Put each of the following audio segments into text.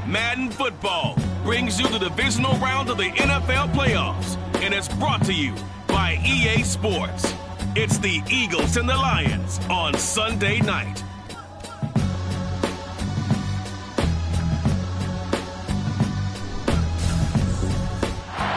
Madden Football brings you the divisional round of the NFL playoffs, and it's brought to you by EA Sports. It's the Eagles and the Lions on Sunday night.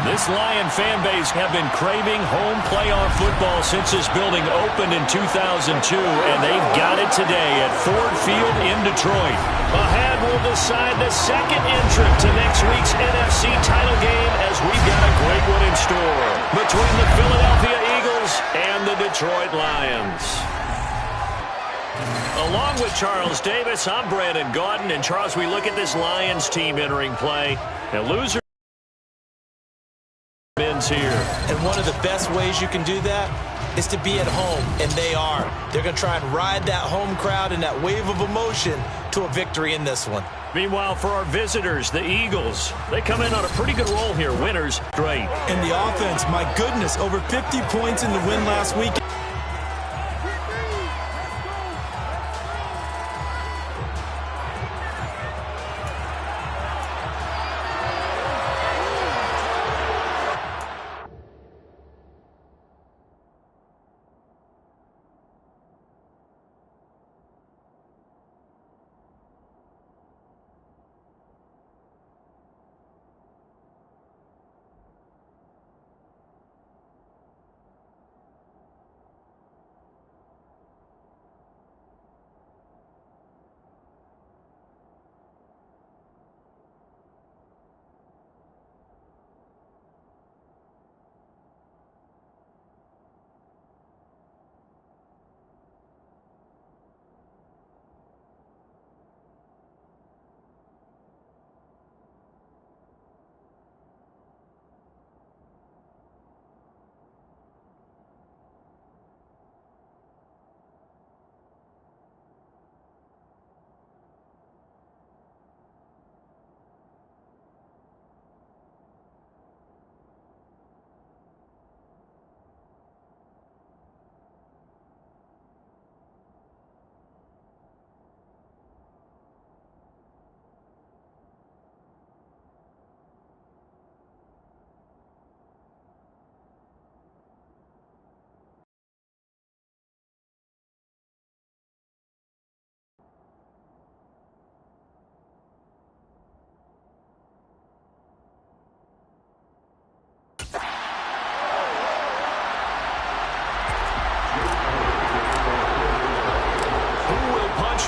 This Lion fan base have been craving home playoff football since this building opened in 2002, and they've got it today at Ford Field in Detroit. Ahead will decide the second entrant to next week's NFC title game, as we've got a great one in store between the Philadelphia Eagles and the Detroit Lions. Along with Charles Davis, I'm Brandon Gaudin, and Charles, we look at this Lions team entering play. Now, loser here. And one of the best ways you can do that is to be at home, and they are. They're going to try and ride that home crowd and that wave of emotion to a victory in this one. Meanwhile, for our visitors, the Eagles, they come in on a pretty good roll here. Winners, great. And the offense, my goodness, over 50 points in the win last week.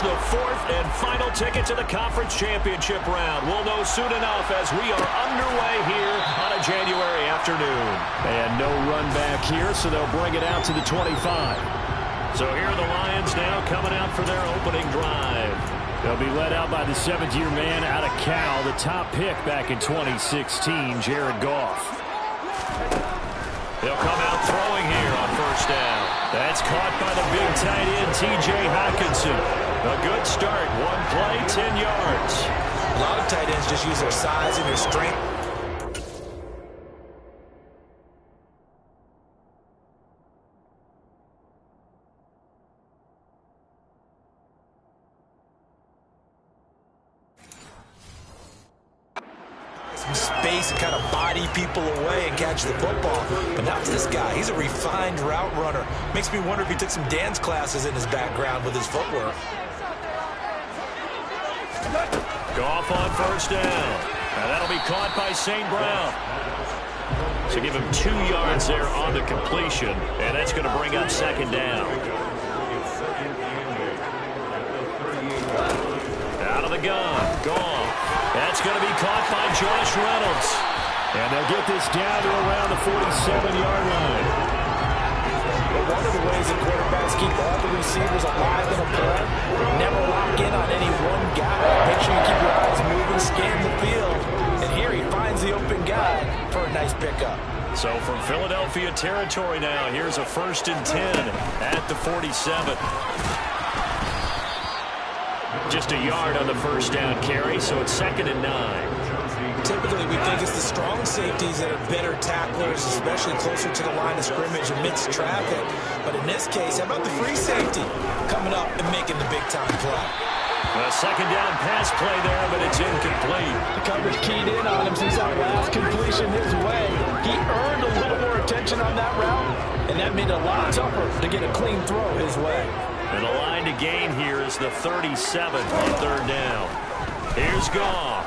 The fourth and final ticket to the conference championship round. We'll know soon enough as we are underway here on a January afternoon. And no run back here, so they'll bring it out to the 25. So here are the Lions now coming out for their opening drive. They'll be led out by the seventh-year man out of Cal, the top pick back in 2016, Jared Goff. They'll come out throwing here on first down. That's caught by the big tight end, T.J. Hockenson. A good start. One play, 10 yards. A lot of tight ends just use their size and their strength. Some space and kind of body people away and catch the football. But not this guy. He's a refined route runner. Makes me wonder if he took some dance classes in his background with his footwork. Goff on first down. Now that'll be caught by St. Brown. So give him 2 yards there on the completion, and that's going to bring up second down. Out of the gun. Goff. That's going to be caught by Josh Reynolds. And they'll get this down to around the 47-yard line. But one of the ways that quarterbacks keep all the receivers alive in a play, never lock in on any one guy. Make sure you keep your eyes moving, scan the field. And here he finds the open guy for a nice pickup. So from Philadelphia territory now, here's a 1st and 10 at the 47. Just a yard on the first down carry, so it's 2nd and 9. Typically, we think it's the strong safeties that are better tacklers, especially closer to the line of scrimmage amidst traffic. But in this case, how about the free safety coming up and making the big-time play? A second down pass play there, but it's incomplete. The coverage keyed in on him since that last completion his way. He earned a little more attention on that route, and that made it a lot tougher to get a clean throw his way. And the line to gain here is the 37 on third down. Here's Goff.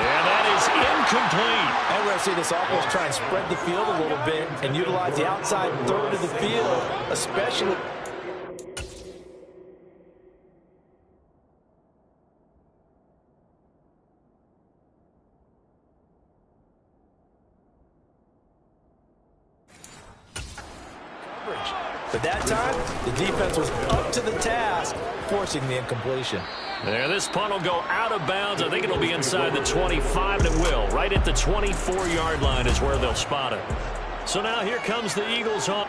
And that is incomplete. And we're going to see this offense try and spread the field a little bit and utilize the outside third of the field, especially. But that time, the defense was up to the task, forcing the incompletion. There, this punt will go out of bounds. I think it'll be inside the 25, and it will. Right at the 24-yard line is where they'll spot it. So now here comes the Eagles on.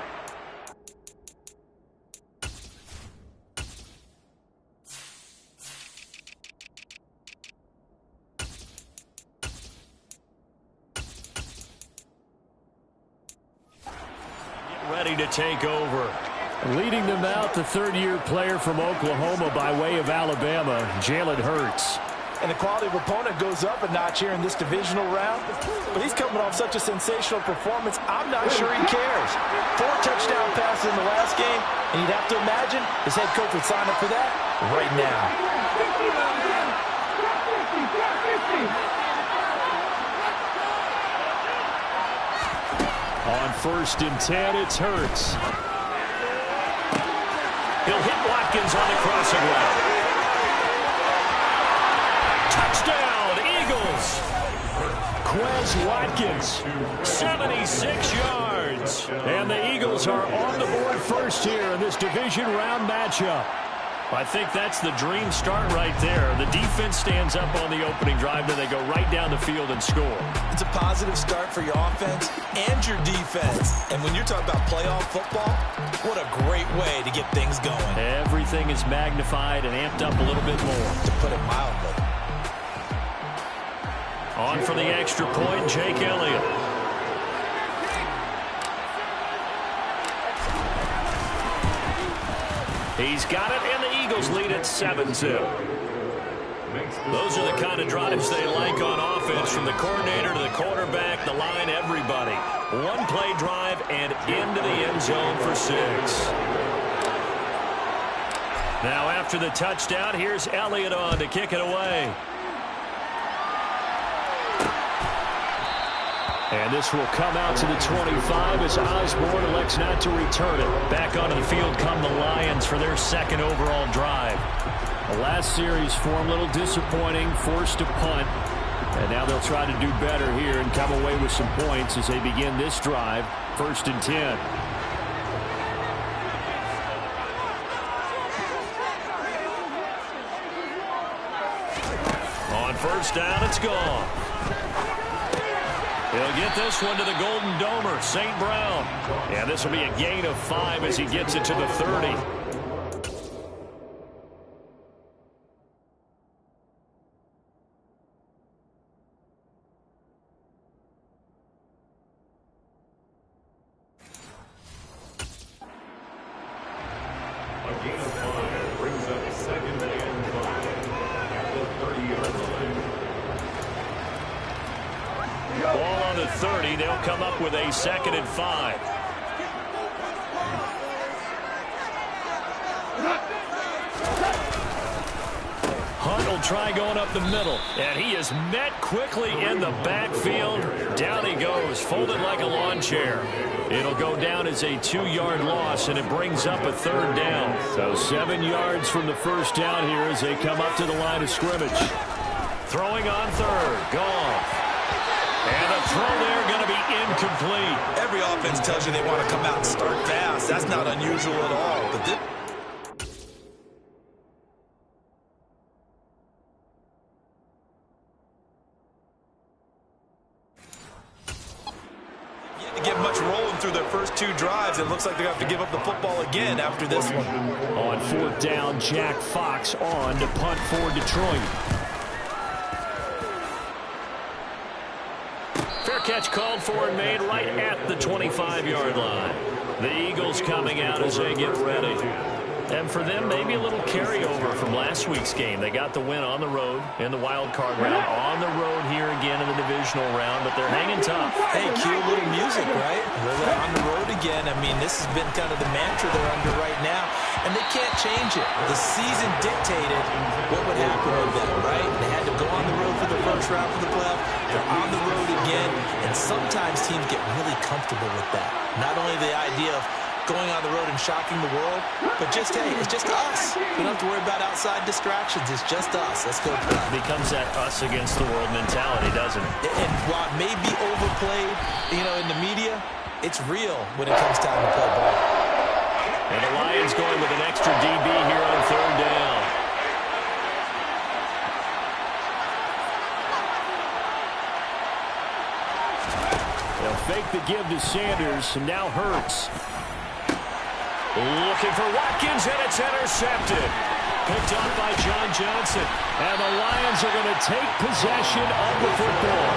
Ready to take over. Leading them out, the third-year player from Oklahoma by way of Alabama, Jalen Hurts. And the quality of opponent goes up a notch here in this divisional round. But he's coming off such a sensational performance, I'm not sure he cares. 4 touchdown passes in the last game, and you'd have to imagine his head coach would sign up for that right now. On 1st and 10, it's Hurts. He'll hit Watkins on the crossing route. Touchdown, Eagles. Quez Watkins, 76 yards. And the Eagles are on the board first here in this division round matchup. I think that's the dream start right there. The defense stands up on the opening drive, then they go right down the field and score. It's a positive start for your offense and your defense. And when you're talking about playoff football, what a great way to get things going. Everything is magnified and amped up a little bit more. To put it mildly. On for the extra point, Jake Elliott. He's got it, and the Eagles lead at 7-2. Those are the kind of drives they like on offense, from the coordinator to the quarterback, the line, everybody. One play drive and into the end zone for 6. Now after the touchdown, here's Elliott on to kick it away. And this will come out to the 25 as Osborne elects not to return it. Back onto the field come the Lions for their second overall drive. The last series for them a little disappointing, forced to punt. And now they'll try to do better here and come away with some points as they begin this drive, 1st and 10. On 1st down, it's gone. He'll get this one to the Golden Domer, St. Brown. And this will be a gain of 5 as he gets it to the 30. A gain of 5 brings up 2nd and 5 at the 30-yard line. Ball on the 30. They'll come up with a 2nd and 5. Hunt will try going up the middle. And he is met quickly in the backfield. Down he goes, folded like a lawn chair. It'll go down as a 2-yard loss, and it brings up a 3rd down. So 7 yards from the 1st down here as they come up to the line of scrimmage. Throwing on 3rd. Goff. And the throw there going to be incomplete. Every offense tells you they want to come out and start fast. That's not unusual at all. But this to get much rolling through their first 2 drives. It looks like they're going to have to give up the football again after this one. On 4th down, Jack Fox on to punt for Detroit. Fair catch called for and made right at the 25-yard line. The Eagles coming out as they get ready. And for them, maybe a little carryover from last week's game. They got the win on the road in the wild card round, on the road here again in the divisional round, but they're hanging tough. Hey, cue a little music, right? They're on the road again. I mean, this has been kind of the mantra they're under right now, and they can't change it. The season dictated what would happen with them, right? They had to go on the road for the first round for the playoff. They're on the road again, and sometimes teams get really comfortable with that. Not only the idea of going on the road and shocking the world, but just, hey, it's just us. We don't have to worry about outside distractions. It's just us. Let's go play. It becomes that us against the world mentality, doesn't it? And while it may be overplayed, in the media, it's real when it comes time to play ball. And the Lions going with an extra DB here on third down. They'll fake the give to Sanders, and now Hurts. Looking for Watkins, and it's intercepted. Picked up by John Johnson. And the Lions are going to take possession of the football.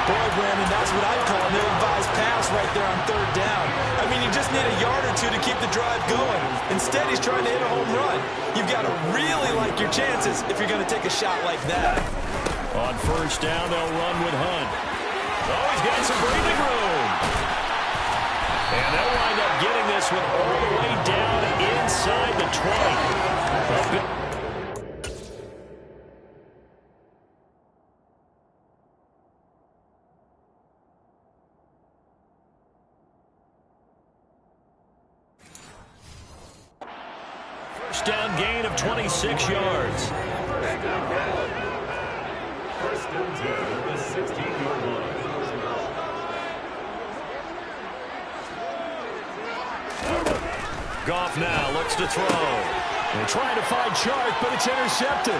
Boy, Brandon, that's what I'd call an ill-advised pass right there on third down. I mean, you just need a yard or two to keep the drive going. Instead, he's trying to hit a home run. You've got to really like your chances if you're going to take a shot like that. On first down, they'll run with Hunt. Oh, he's got some breathing room. And they'll wind up getting this one all the way down inside the 20. First down gain of 26 yards. First and 10 at the 16-yard line. Goff now looks to throw. They're trying to find Chark, but it's intercepted.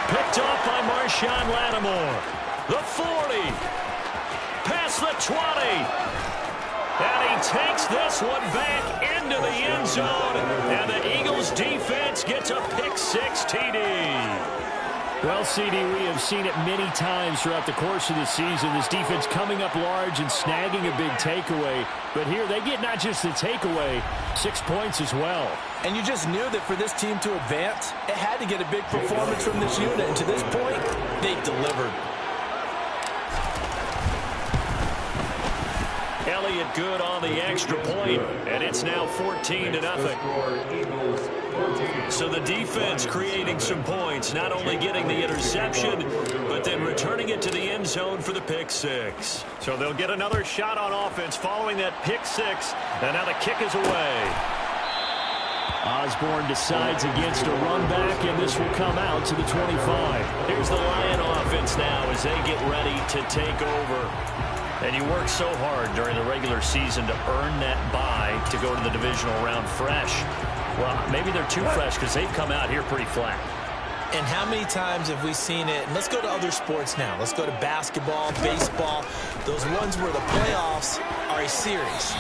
Picked off by Marshawn Lattimore. The 40. Past the 20. And he takes this one back into the end zone. And the Eagles defense gets a pick-6 TD. Well, CD, we have seen it many times throughout the course of the season. This defense coming up large and snagging a big takeaway. But here they get not just the takeaway, 6 points as well. And you just knew that for this team to advance, it had to get a big performance from this unit. And to this point, they've delivered. Elliott good on the extra point, and it's now 14-0. So the defense creating some points, not only getting the interception, but then returning it to the end zone for the pick-6. So they'll get another shot on offense following that pick-6, and now the kick is away. Osborne decides against a run back, and this will come out to the 25. Here's the Lion offense now as they get ready to take over. And you work so hard during the regular season to earn that bye to go to the divisional round fresh. Well, maybe they're too fresh because they've come out here pretty flat. And how many times have we seen it? And let's go to other sports now. Let's go to basketball, baseball, those ones where the playoffs are a series.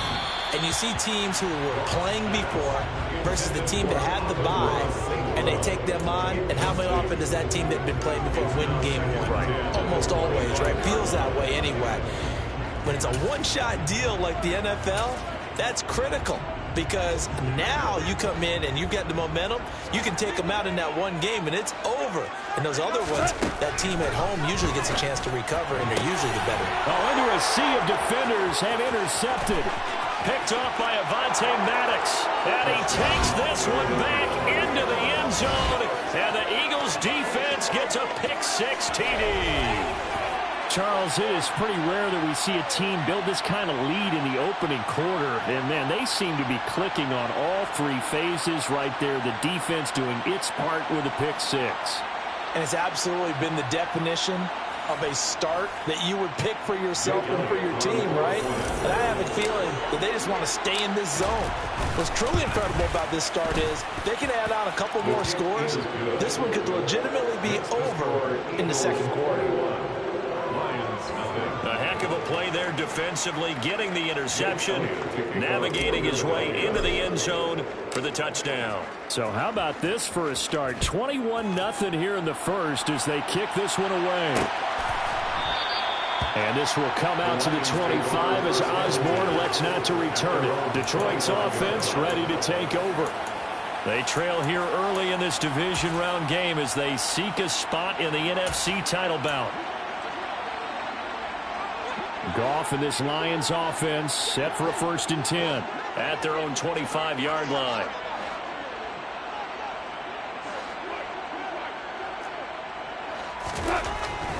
And you see teams who were playing before versus the team that had the bye, and they take them on. And how often does that team that had been playing before win game one? Right. Almost always, right? Feels that way anyway. When it's a one-shot deal like the NFL, that's critical. Because now you come in and you get the momentum, you can take them out in that one game and it's over. And those other ones, that team at home usually gets a chance to recover and they're usually the better. Oh, into a sea of defenders and intercepted. Picked off by Avonte Maddox. And he takes this one back into the end zone. And the Eagles defense gets a pick-6 TD. Charles, it is pretty rare that we see a team build this kind of lead in the opening quarter. And, man, they seem to be clicking on all three phases right there. The defense doing its part with a pick-6. And it's absolutely been the definition of a start that you would pick for yourself and for your team, right? And I have a feeling that they just want to stay in this zone. What's truly incredible about this start is they can add on a couple more scores. This one could legitimately be over in the second quarter. A heck of a play there defensively, getting the interception, navigating his way into the end zone for the touchdown. So how about this for a start? 21-0 here in the first as they kick this one away. And this will come out to the 25 as Osborne elects not to return it. Detroit's offense ready to take over. They trail here early in this division round game as they seek a spot in the NFC title bout. Goff and this Lions offense set for a 1st and 10 at their own 25-yard line.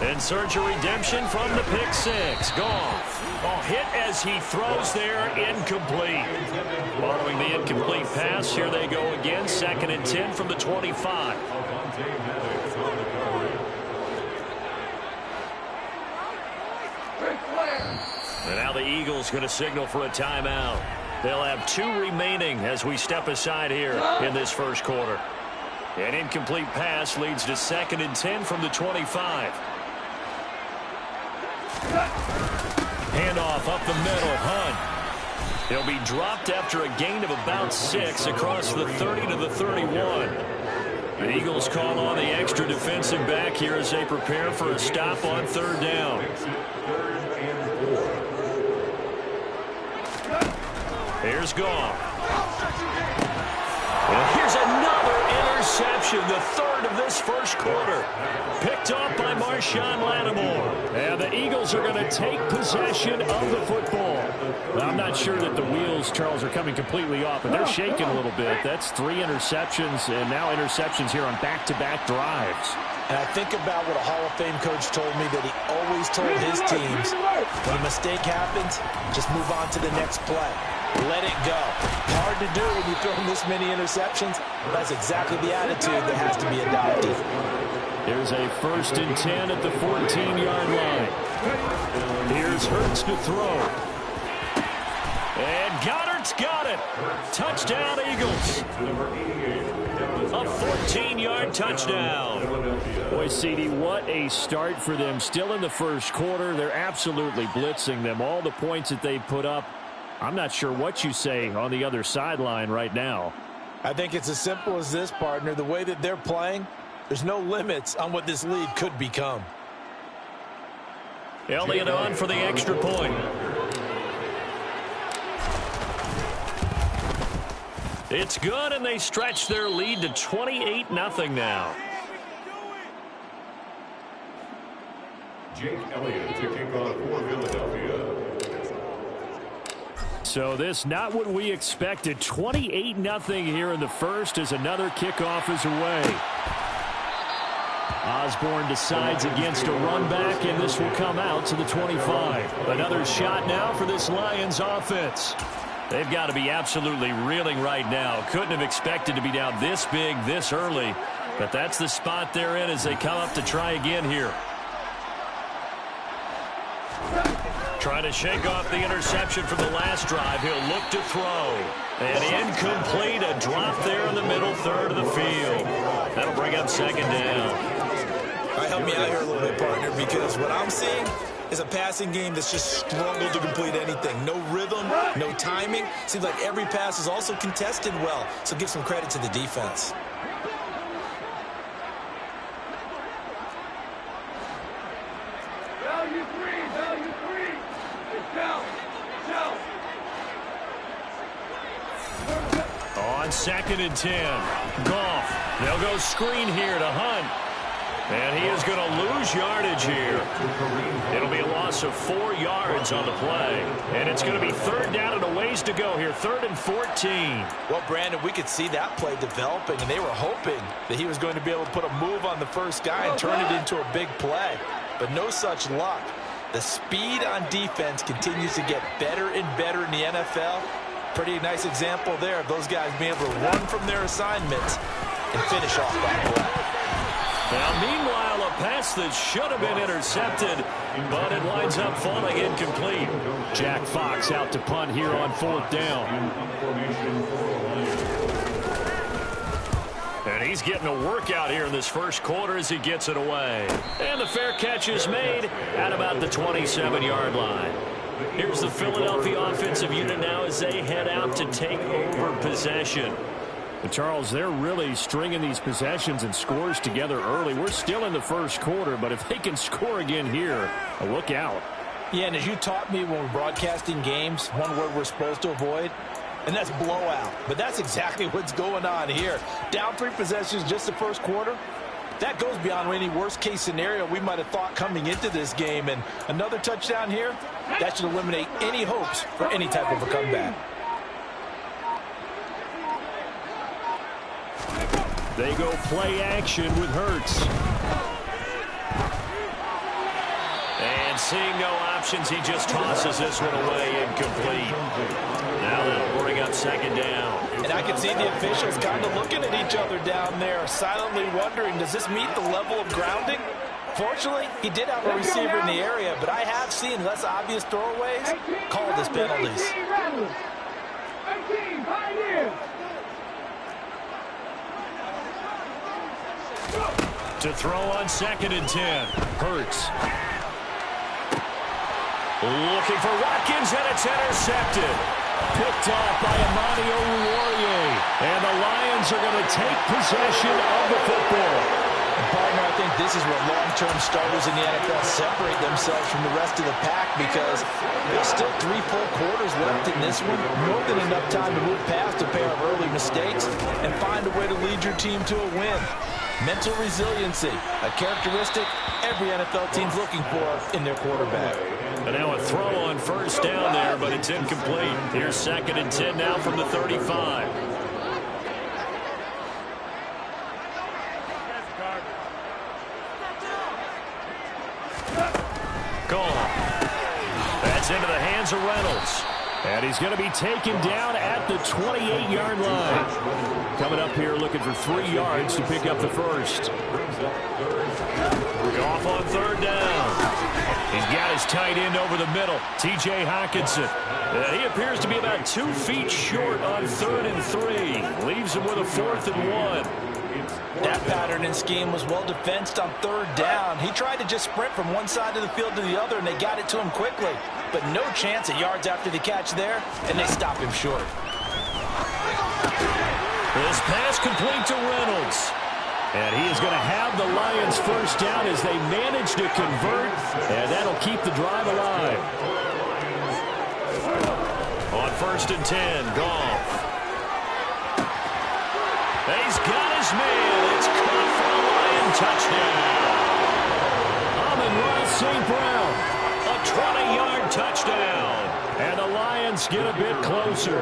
In search of redemption from the pick six. Goff. Hit as he throws there, incomplete. Following the incomplete pass, here they go again. 2nd and 10 from the 25. And now the Eagles going to signal for a timeout. They'll have 2 remaining as we step aside here in this first quarter. An incomplete pass leads to 2nd and 10 from the 25. Handoff up the middle. Hunt. He'll be dropped after a gain of about 6 across the 30 to the 31. The Eagles call on the extra defensive back here as they prepare for a stop on 3rd down. Here's Goff. And here's another interception, the 3rd of this first quarter. Picked off by Marshawn Lattimore. And the Eagles are going to take possession of the football. I'm not sure that the wheels, Charles, are coming completely off, but they're shaking a little bit. That's 3 interceptions, and now interceptions here on back-to-back drives. And I think about what a Hall of Fame coach told me, that he always told his teams, when a mistake happens, just move on to the next play. Let it go. Hard to do when you throw this many interceptions. That's exactly the attitude that has to be adopted. There's a 1st and 10 at the 14-yard line. Here's Hurts to throw. And Goddard's got it. Touchdown, Eagles. A 14-yard touchdown. Boy, CD, what a start for them. Still in the first quarter. They're absolutely blitzing them. All the points that they put up, I'm not sure what you say on the other sideline right now. I think it's as simple as this, partner. The way that they're playing, there's no limits on what this lead could become. Elliott on for the extra point. It's good, and they stretch their lead to 28-0 now. Jake Elliott to kick off for Philadelphia. So this not what we expected. 28-0 here in the first as another kickoff is away. Osborne decides against a run back, and this will come out to the 25. Another shot now for this Lions offense. They've got to be absolutely reeling right now. Couldn't have expected to be down this big this early, but that's the spot they're in as they come up to try again here. Trying to shake off the interception from the last drive. He'll look to throw. And incomplete. A drop there in the middle 3rd of the field. That'll bring up 2nd down. All right, help me out here a little bit, partner, because what I'm seeing is a passing game that's just struggled to complete anything. No rhythm, no timing. Seems like every pass is also contested well, so give some credit to the defense. On 2nd and 10, Goff. They'll go screen here to Hunt. And he is going to lose yardage here. It'll be a loss of 4 yards on the play. And it's going to be 3rd down and a ways to go here. 3rd and 14. Well, Brandon, we could see that play developing, and they were hoping that he was going to be able to put a move on the first guy and turn it into a big play. But no such luck. The speed on defense continues to get better and better in the NFL. Pretty nice example there of those guys being able to run from their assignments and finish off that play. Now, meanwhile, a pass that should have been intercepted, but it winds up falling incomplete. Jack Fox out to punt here on 4th down. And he's getting a workout here in this first quarter as he gets it away. And the fair catch is made at about the 27-yard line. Here's the Philadelphia offensive unit now as they head out to take over possession. But Charles, they're really stringing these possessions and scores together early. We're still in the first quarter, but if they can score again here, look out. Yeah, and as you taught me when we're broadcasting games, one word we're supposed to avoid, and that's blowout. But that's exactly what's going on here. Down 3 possessions just the first quarter. That goes beyond any worst-case scenario we might have thought coming into this game. And another touchdown here, that should eliminate any hopes for any type of a comeback. They go play action with Hurts. And seeing no options, he just tosses this one away incomplete. Now they'll bring up second down. And I can see the officials kind of looking at each other down there, silently wondering, does this meet the level of grounding? Fortunately, he did have a receiver in the area, but I have seen less obvious throwaways called as penalties. To throw on 2nd and 10. Hurts. Looking for Watkins, and it's intercepted. Picked off by Amani Oruwariye. And the Lions are going to take possession of the football. Partner, I think this is where long-term starters in the NFL separate themselves from the rest of the pack, because there's still 3 full quarters left in this one. More than enough time to move past a pair of early mistakes and find a way to lead your team to a win. Mental resiliency, a characteristic every NFL team's looking for in their quarterback. And now a throw on 1st down there, but it's incomplete. Here's 2nd and 10 now from the 35. Gone. That's into the hands of Reynolds. And he's going to be taken down at the 28-yard line. Coming up here looking for 3 yards to pick up the first. Off on 3rd down. He's got his tight end over the middle, T.J. Hockenson. He appears to be about 2 feet short on 3rd and 3. Leaves him with a 4th and 1. That pattern and scheme was well defensed on 3rd down. He tried to just sprint from one side of the field to the other, and they got it to him quickly. But no chance at yards after the catch there, and they stop him short. This pass complete to Reynolds. And he is going to have the Lions 1st down as they manage to convert, and that'll keep the drive alive. On 1st and 10, Goff. He's got his man. It's caught for a Lion touchdown. Amon-Ra St. Brown, a 20-yard touchdown. And the Lions get a bit closer.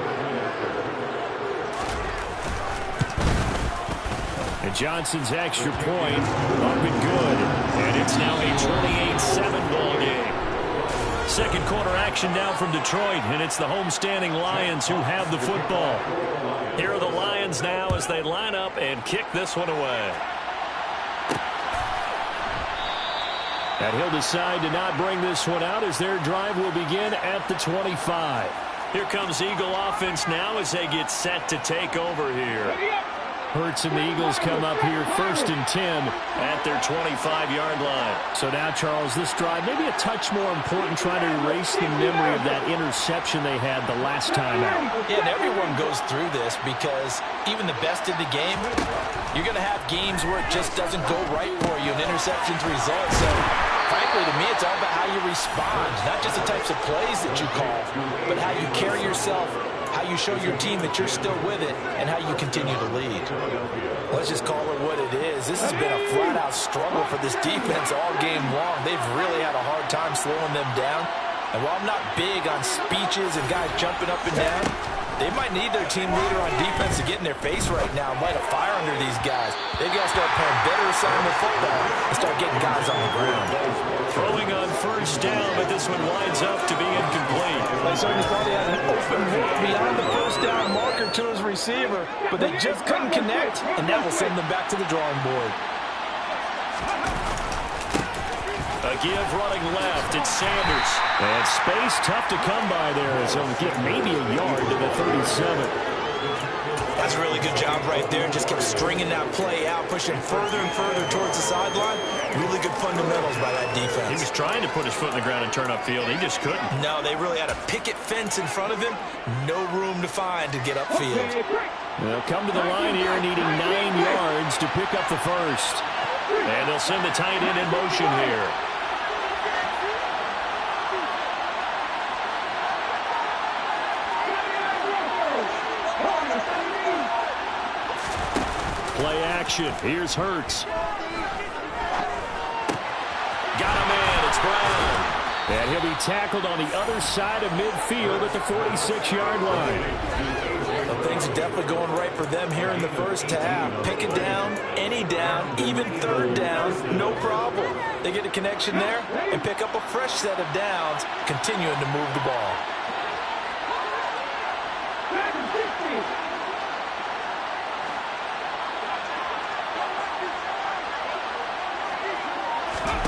And Johnson's extra point up and good. And it's now a 28-7 ball game. 2nd quarter action now from Detroit, and it's the homestanding Lions who have the football. Here are the Lions now as they line up and kick this one away. And he'll decide to not bring this one out as their drive will begin at the 25. Here comes Eagle offense now as they get set to take over here. Hurts and the Eagles come up here 1st and 10 at their 25-yard line. So now, Charles, this drive maybe a touch more important, trying to erase the memory of that interception they had the last time out. Yeah, and everyone goes through this because even the best in the game, you're going to have games where it just doesn't go right for you, and interceptions result. So, frankly, to me, it's all about how you respond, not just the types of plays that you call, but how you carry yourself, how you show your team that you're still with it, and how you continue to lead. Let's just call it what it is. This has been a flat-out struggle for this defense all game long. They've really had a hard time slowing them down. And while I'm not big on speeches and guys jumping up and down, they might need their team leader on defense to get in their face right now and light a fire under these guys. They've got to start playing better assignment football and start getting guys on the ground. Throwing on 1st down, but this one winds up to be incomplete. They certainly thought he had an open look beyond the 1st down marker to his receiver, but they just couldn't connect, and that will send them back to the drawing board. A give running left, it's Sanders. And space tough to come by there as he'll get maybe a yard to the 37. That's a really good job right there. Just kept stringing that play out, pushing further and further towards the sideline. Really good fundamentals by that defense. He was trying to put his foot in the ground and turn upfield. He just couldn't. No, they really had a picket fence in front of him. No room to find to get upfield. They'll come to the line here needing 9 yards to pick up the first. And they'll send the tight end in motion here. Play action. Here's Hurts. Got him in. It's Brown. And he'll be tackled on the other side of midfield at the 46-yard line. Well, things are definitely going right for them here in the first half. Pick it down, any down, even third down, no problem. They get a connection there and pick up a fresh set of downs, continuing to move the ball.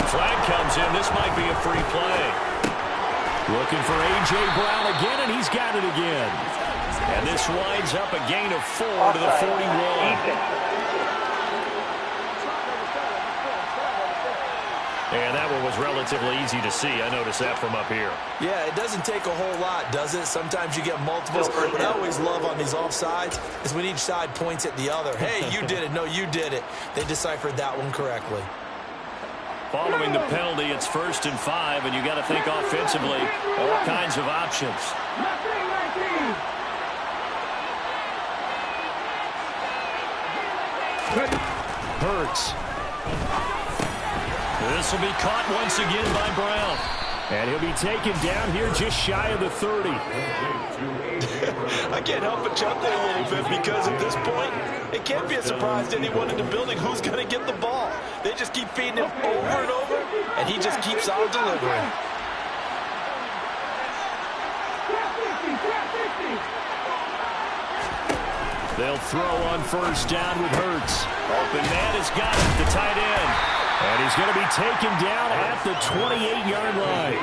Flag comes in. This might be a free play. Looking for A.J. Brown again, and he's got it again. And this winds up a gain of 4 to the 41. And that one was relatively easy to see. I noticed that from up here. Yeah, it doesn't take a whole lot, does it? Sometimes you get multiples. What I always love on these offsides is when each side points at the other. Hey, you did it. No, you did it. They deciphered that one correctly. Following the penalty, it's 1st and 5, and you got to think offensively, all kinds of options. Hurts. This will be caught once again by Brown. And he'll be taken down here just shy of the 30. I can't help but chuckle a little bit because at this point, it can't be a surprise to anyone in the building who's going to get the ball. They just keep feeding him over and over, and he just keeps on delivering. They'll throw on 1st down with Hurts. Open man has got it, the tight end. And he's going to be taken down at the 28-yard line.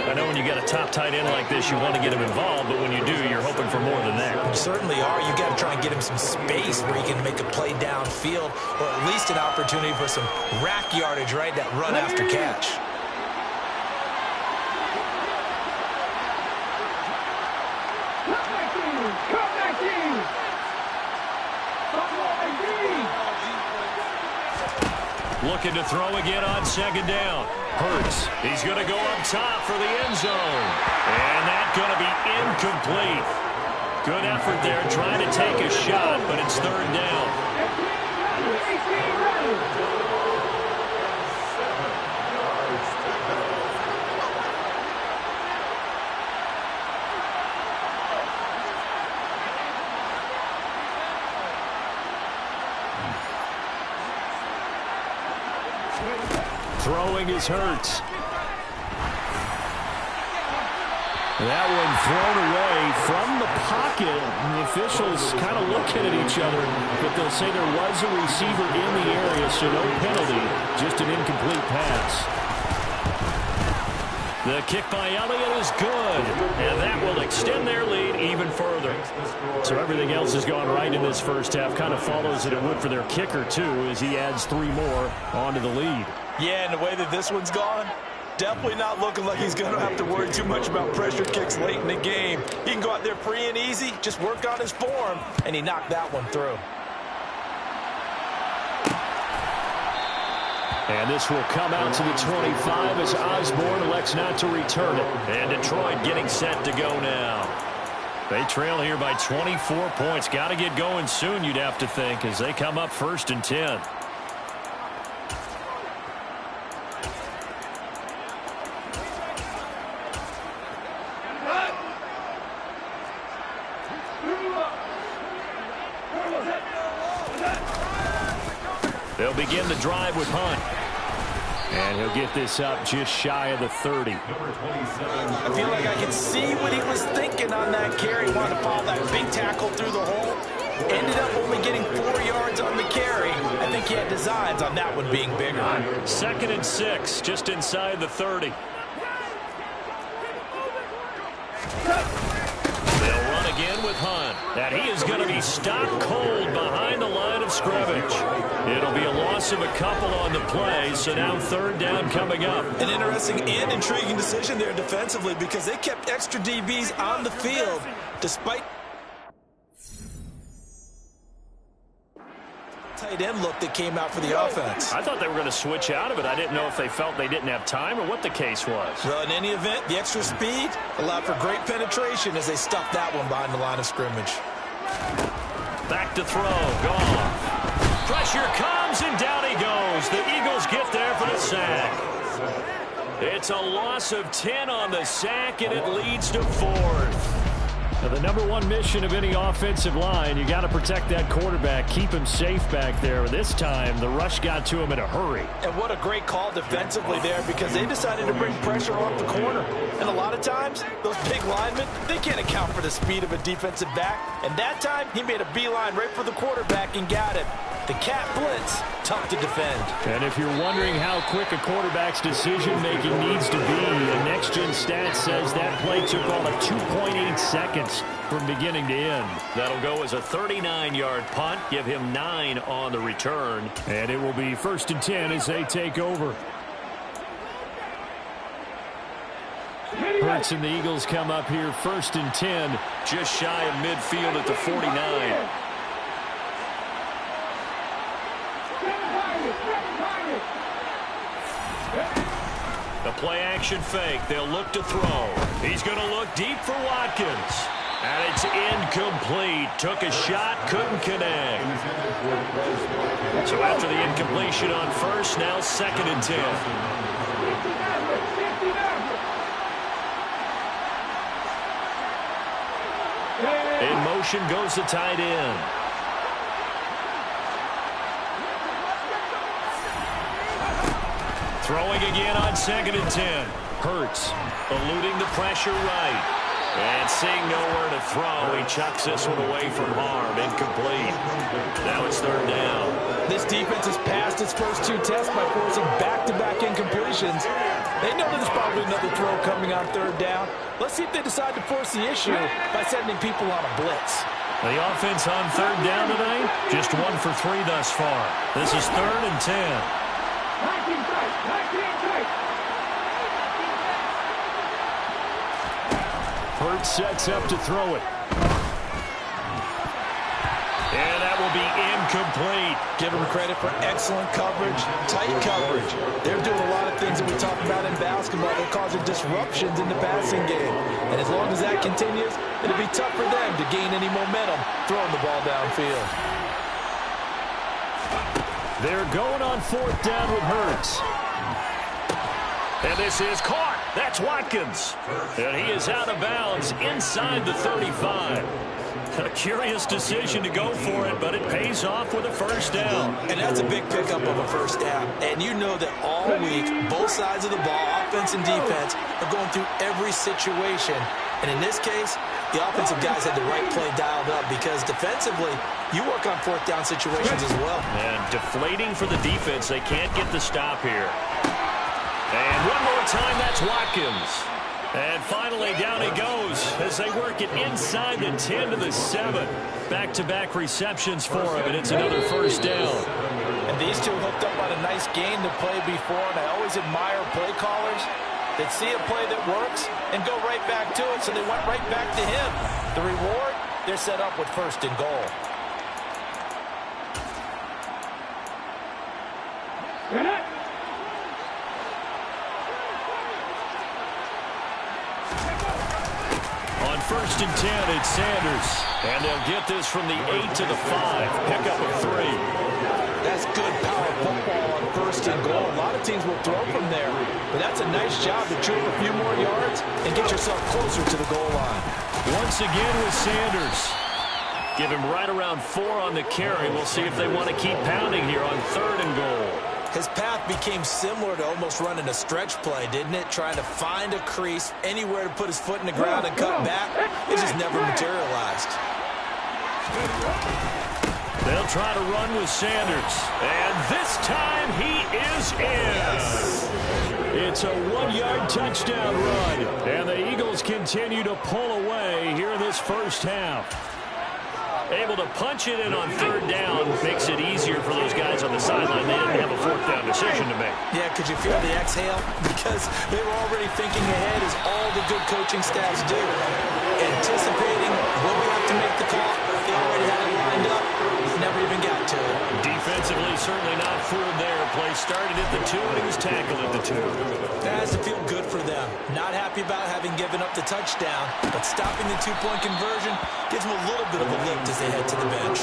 I know when you got a top tight end like this, you want to get him involved, but when you do, you're hoping for more than that. You certainly are. You got to try and get him some space where he can make a play downfield, or at least an opportunity for some rack yardage, right? That run after catch. Looking to throw again on 2nd down. Hurts. He's going to go up top for the end zone. And that's going to be incomplete. Good effort there trying to take a shot, but it's 3rd down. Throwing is Hurts. That one thrown away from the pocket. And the officials kind of looking at each other, but they'll say there was a receiver in the area, so no penalty, just an incomplete pass. The kick by Elliott is good, and that will extend their lead even further. So everything else has gone right in this first half. Kind of follows that it would for their kicker, too, as he adds 3 more onto the lead. Yeah, and the way that this one's gone, definitely not looking like he's going to have to worry too much about pressure kicks late in the game. He can go out there free and easy, just work on his form, and he knocked that one through. And this will come out to the 25 as Osborne elects not to return it. And Detroit getting set to go now. They trail here by 24 points. Got to get going soon, you'd have to think, as they come up 1st and 10. They'll begin the drive with Hunt. And he'll get this up just shy of the 30. I feel like I can see what he was thinking on that carry. Wanted to follow that big tackle through the hole. Ended up only getting 4 yards on the carry. I think he had designs on that one being bigger. 2nd and 6, just inside the 30. They'll run again with Hunt. And he is going to be stopped cold behind the line of scrimmage. It'll be a loss of a couple on the play, so now 3rd down coming up. An interesting and intriguing decision there defensively because they kept extra DBs on the field despite tight end look that came out for the offense. I thought they were going to switch out of it. I didn't know if they felt they didn't have time or what the case was. Well, in any event, the extra speed allowed for great penetration as they stuffed that one behind the line of scrimmage. Back to throw. Goff. Pressure comes, and down he goes. The Eagles get there for the sack. It's a loss of 10 on the sack, and it leads to 4th. Now, the number one mission of any offensive line, you got to protect that quarterback, keep him safe back there. This time, the rush got to him in a hurry. And what a great call defensively there, because they decided to bring pressure off the corner. And a lot of times, those big linemen, they can't account for the speed of a defensive back. And that time, he made a beeline right for the quarterback and got him. The cat blitz, tough to defend. And if you're wondering how quick a quarterback's decision-making needs to be, a next-gen stat says that play took all of 2.8 seconds from beginning to end. That'll go as a 39-yard punt, give him 9 on the return. And it will be 1st and 10 as they take over. Hurts and the Eagles come up here 1st and 10, just shy of midfield at the 49. The play-action fake. They'll look to throw. He's going to look deep for Watkins. And it's incomplete. Took a shot, couldn't connect. So after the incompletion on first, now 2nd and 10. In motion goes the tight end. Throwing again on 2nd and 10. Hurts eluding the pressure right. And seeing nowhere to throw, he chucks this one away from harm. Incomplete. Now it's 3rd down. This defense has passed its first 2 tests by forcing back-to-back incompletions. They know there's probably another throw coming on 3rd down. Let's see if they decide to force the issue by sending people on a blitz. The offense on 3rd down tonight, just 1 for 3 thus far. This is 3rd and 10. Hurts sets up to throw it. And that will be incomplete. Give them credit for excellent coverage, tight coverage. They're doing a lot of things that we talk about in basketball. They're causing disruptions in the passing game. And as long as that continues, it'll be tough for them to gain any momentum throwing the ball downfield. They're going on 4th down with Hurts. And this is caught. That's Watkins. And he is out of bounds inside the 35. A curious decision to go for it, but it pays off with a 1st down. And that's a big pickup of a 1st down. And you know that all week, both sides of the ball, offense and defense, are going through every situation. And in this case, the offensive guys had the right play dialed up, because defensively, you work on 4th down situations as well. And deflating for the defense. They can't get the stop here. And one more time, that's Watkins. And finally, down he goes as they work it inside the 10 to the 7. Back-to-back receptions for him, and it's another 1st down. And these two hooked up on a nice game to play before, and I always admire play callers that see a play that works and go right back to it, so they went right back to him. The reward, they're set up with 1st and goal. On 1st and 10, it's Sanders. And they'll get this from the 8 to the 5. Pickup of 3. That's good power football on 1st and goal. A lot of teams will throw from there, but that's a nice job to trip a few more yards and get yourself closer to the goal line. Once again with Sanders. Give him right around 4 on the carry. We'll see if they want to keep pounding here on 3rd and goal. His path became similar to almost running a stretch play, didn't it? Trying to find a crease, anywhere to put his foot in the ground and cut back. It just never materialized. They'll try to run with Sanders. And this time he is in. It's a 1-yard touchdown run. And the Eagles continue to pull away here in this 1st half. Able to punch it in on 3rd down makes it easier for those guys on the sideline. They didn't have a 4th down decision to make. Yeah, could you feel the exhale? Because they were already thinking ahead, as all the good coaching staffs do. Anticipating when we have to make the call. They already had it lined up. Never even got to it. Defense Defensively, certainly not fooled there. Play started at the 2, and he was tackled at the 2. That has to feel good for them. Not happy about having given up the touchdown, but stopping the 2-point conversion gives them a little bit of a lift as they head to the bench.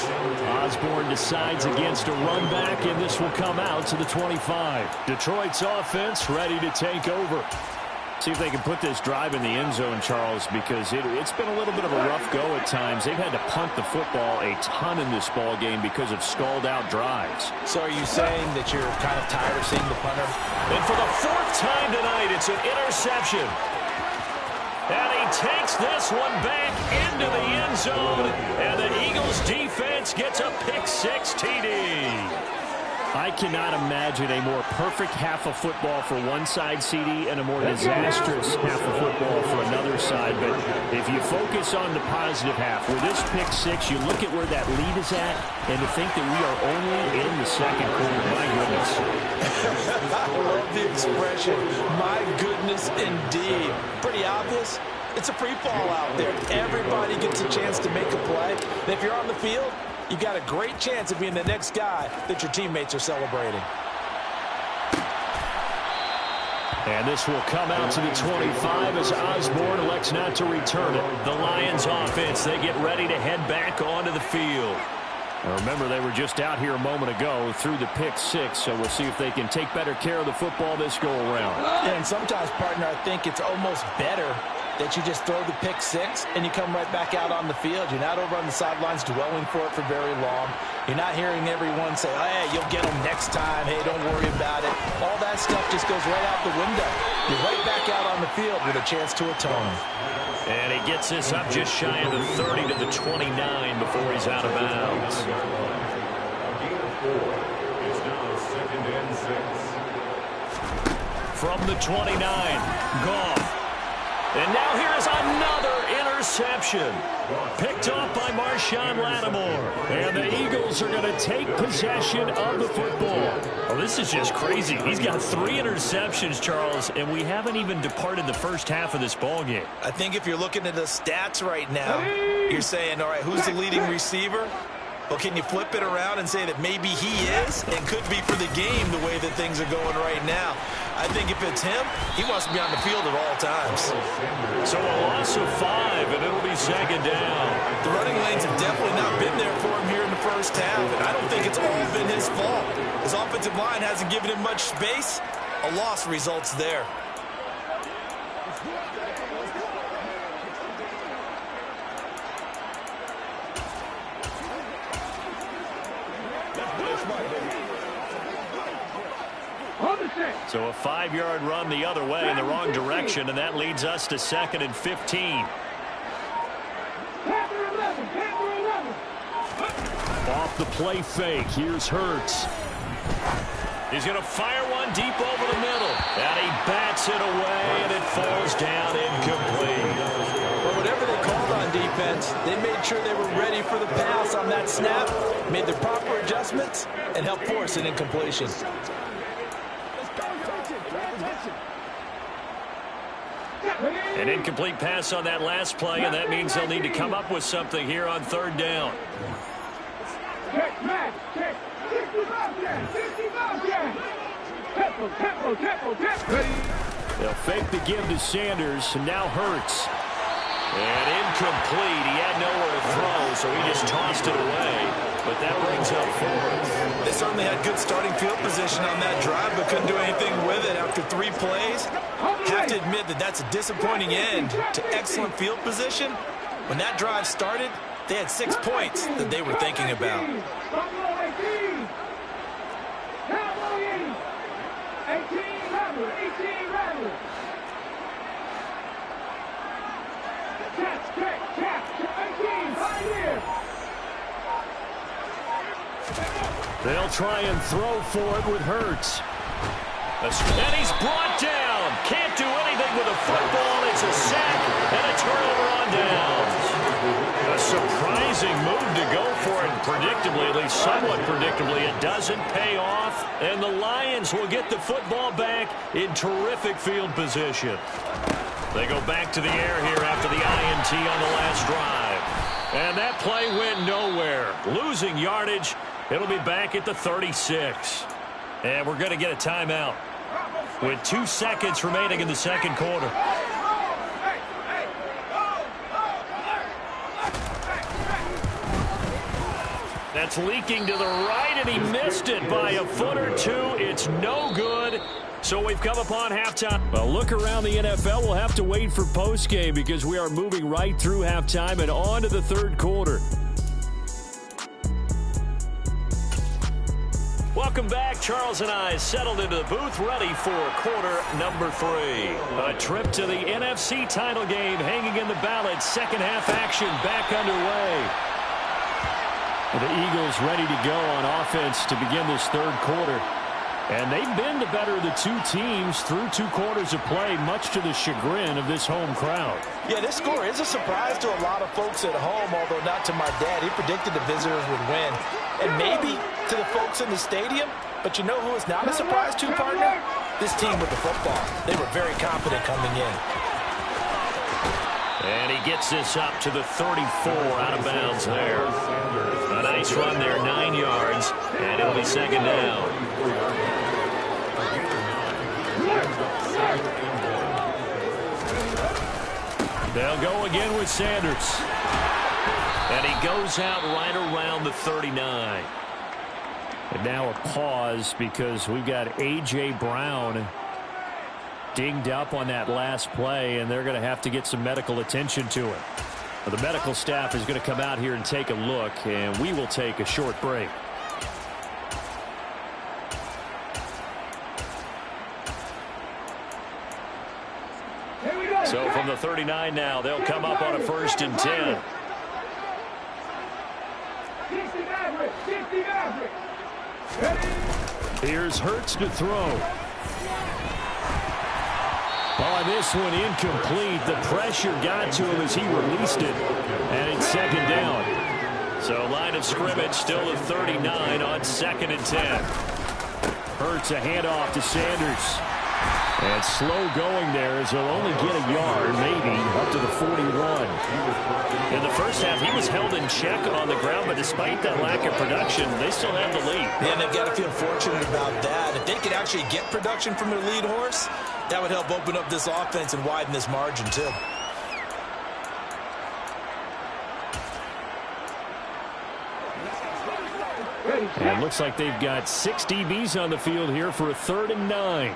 Osborne decides against a run back, and this will come out to the 25. Detroit's offense ready to take over. See if they can put this drive in the end zone, Charles, because it's been a little bit of a rough go at times. They've had to punt the football a ton in this ball game because of stalled-out drives. So are you saying that you're kind of tired of seeing the punter? And for the 4th time tonight, it's an interception. And he takes this one back into the end zone, and the Eagles defense gets a pick-6 TD. I cannot imagine a more perfect half of football for one side, CD, and a more disastrous half of football for another side. But if you focus on the positive half, with this pick-6, you look at where that lead is at, and to think that we are only in the second quarter, my goodness. I love the expression, my goodness indeed. Pretty obvious. It's a free fall out there. Everybody gets a chance to make a play. And if you're on the field, you've got a great chance of being the next guy that your teammates are celebrating. And this will come out to the 25 as Osborne elects not to return it. The Lions offense, they get ready to head back onto the field. Now remember, they were just out here a moment ago through the pick-6, so we'll see if they can take better care of the football this go-around. Yeah, and sometimes, partner, I think it's almost better that you just throw the pick-6 and you come right back out on the field. You're not over on the sidelines dwelling for it for very long. You're not hearing everyone say, oh, hey, you'll get them next time. Hey, don't worry about it. All that stuff just goes right out the window. You're right back out on the field with a chance to atone. And he gets this up just shy of the 30 to the 29 before he's out of bounds. It's now 2nd and 6. From the 29, Goff. And now here's another interception. Picked off by Marshawn Lattimore. And the Eagles are going to take possession of the football. Oh, this is just crazy. He's got 3 interceptions, Charles, and we haven't even departed the first half of this ball game. I think if you're looking at the stats right now, you're saying, all right, who's the leading receiver? Well, can you flip it around and say that maybe he is and could be for the game the way that things are going right now? I think if it's him, he wants to be on the field at all times. So a loss of 5, and it'll be 2nd down. The running lanes have definitely not been there for him here in the first half, and I don't think it's all been his fault. His offensive line hasn't given him much space. A loss results there. So a 5-yard run the other way in the wrong direction, and that leads us to 2nd and 15. Off the play fake, here's Hurts. He's going to fire one deep over the middle, and he bats it away, and it falls down incomplete. Well, whatever they called on defense, they made sure they were ready for the pass on that snap, made the proper adjustments, and helped force an incompletion. An incomplete pass on that last play, and that means they'll need to come up with something here on 3rd down. They'll fake the give to Sanders, and now Hurts. And incomplete. He had nowhere to throw, so he just tossed it away. But that brings up 4th. They certainly had good starting field position on that drive, but couldn't do anything with it after 3 plays. Have to admit that that's a disappointing end to excellent field position. When that drive started, they had 6 points that they were thinking about. They'll try and throw for it with Hurts. And he's brought down. Can't do anything with a football. It's a sack and a turnover on downs. A surprising move to go for it. Predictably, at least somewhat predictably, it doesn't pay off. And the Lions will get the football back in terrific field position. They go back to the air here after the INT on the last drive. And that play went nowhere. Losing yardage It'll be back at the 36. And we're going to get a timeout with 2 seconds remaining in the second quarter. That's leaking to the right, and he missed it by a foot or two. It's no good. So we've come upon halftime. Well, look around the NFL. We'll have to wait for postgame because we are moving right through halftime and on to the third quarter. Welcome back. Charles and I settled into the booth, ready for quarter number 3. A trip to the NFC title game hanging in the balance. Second half action back underway. The Eagles ready to go on offense to begin this third quarter. And they've been the better of the two teams through 2 quarters of play, much to the chagrin of this home crowd. Yeah, this score is a surprise to a lot of folks at home, although not to my dad. He predicted the visitors would win. And maybe to the folks in the stadium. But you know who is not a surprise to, partner? This team with the football. They were very confident coming in. And he gets this up to the 34, out of bounds there. A nice run there, 9 yards, and it'll be second down. They'll go again with Sanders. And he goes out right around the 39. And now a pause because we've got A.J. Brown dinged up on that last play, and they're going to have to get some medical attention to it. The medical staff is going to come out here and take a look, and we will take a short break. So from the 39 now, they'll come up on a 1st and 10. Here's Hurts to throw. On this one, incomplete. The pressure got to him as he released it. And it's second down. So line of scrimmage still at 39 on 2nd and 10. Hurts a handoff to Sanders. And slow going there as he'll only get a yard, maybe, up to the 41. In the first half, he was held in check on the ground, but despite that lack of production, they still have the lead. Yeah, and they've got to feel fortunate about that. If they could actually get production from their lead horse, that would help open up this offense and widen this margin, too. And it looks like they've got 6 DBs on the field here for a 3rd and 9.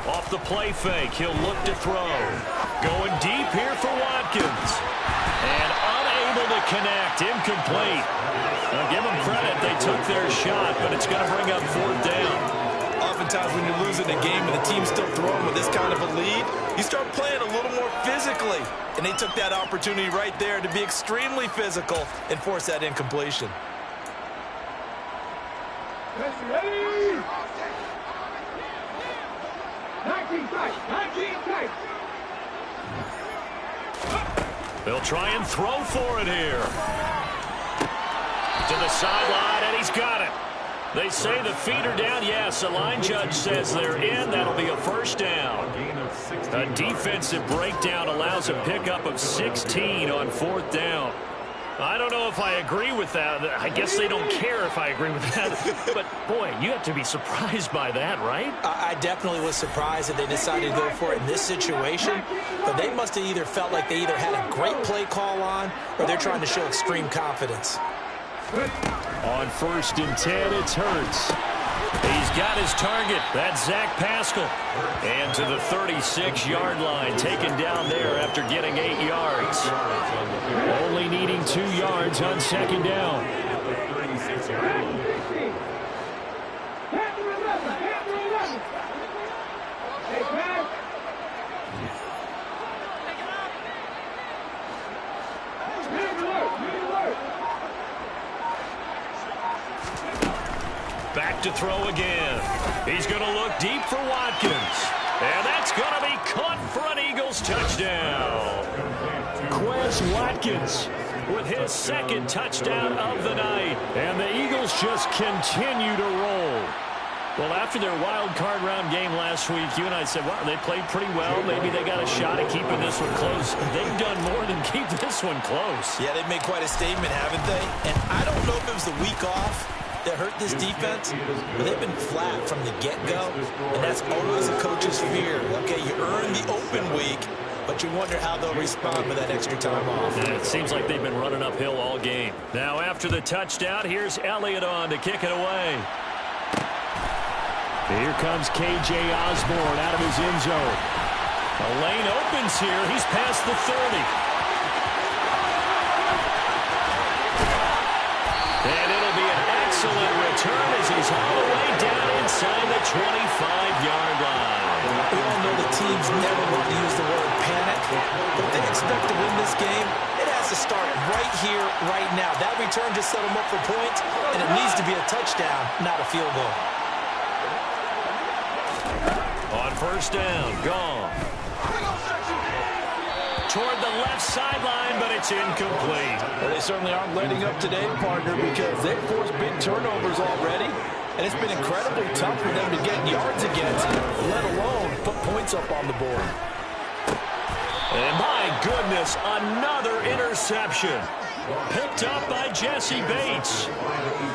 Off the play fake, he'll look to throw. Going deep here for Watkins. And unable to connect, incomplete. Now give them credit, they took their shot, but it's going to bring up 4th down. Oftentimes when you're losing a game and the team's still throwing with this kind of a lead, you start playing a little more physically. And they took that opportunity right there to be extremely physical and force that incompletion. Ready? 19 tight. They'll try and throw for it here. To the sideline, and he's got it. They say the feet are down. Yes, the line judge says they're in. That'll be a 1st down. A defensive breakdown allows a pickup of 16 on 4th down. I don't know if I agree with that. I guess they don't care if I agree with that. But, boy, you have to be surprised by that, right? I definitely was surprised that they decided to go for it in this situation. But they must have either felt like they either had a great play call on or they're trying to show extreme confidence. On 1st and 10, it's Hurts. He's got his target. That's Zach Pascal. And to the 36-yard line, taken down there after getting 8 yards. Only needing 2 yards on 2nd down. Back to throw again. He's going to look deep for Watkins. And that's going to be caught for an Eagles touchdown. Quez Watkins with his 2nd touchdown of the night. And the Eagles just continue to roll. Well, after their wild card round game last week, you and I said, wow, they played pretty well. Maybe they got a shot at keeping this one close. They've done more than keep this one close. Yeah, they've made quite a statement, haven't they? And I don't know if it was the week off that hurt this defense, but they've been flat from the get-go, and that's always a coach's fear. Okay, you earn the open week, but you wonder how they'll respond with that extra time off. Yeah, it seems like they've been running uphill all game. Now, after the touchdown, here's Elliott on to kick it away. Here comes K.J. Osborne out of his end zone. The lane opens here. He's past the 30. And it'll be an excellent return as he's all the way down inside the 25-yard line. We all know the teams never want to use the word panic, but if they expect to win this game, it has to start right here, right now. That return just set them up for points, and it needs to be a touchdown, not a field goal. On first down, gone. Toward the left sideline, but it's incomplete. Well, they certainly aren't letting up today, partner, because they've forced big turnovers already, and it's been incredibly tough for them to get yards against, let alone put points up on the board. And my goodness, another interception. Picked up by Jesse Bates.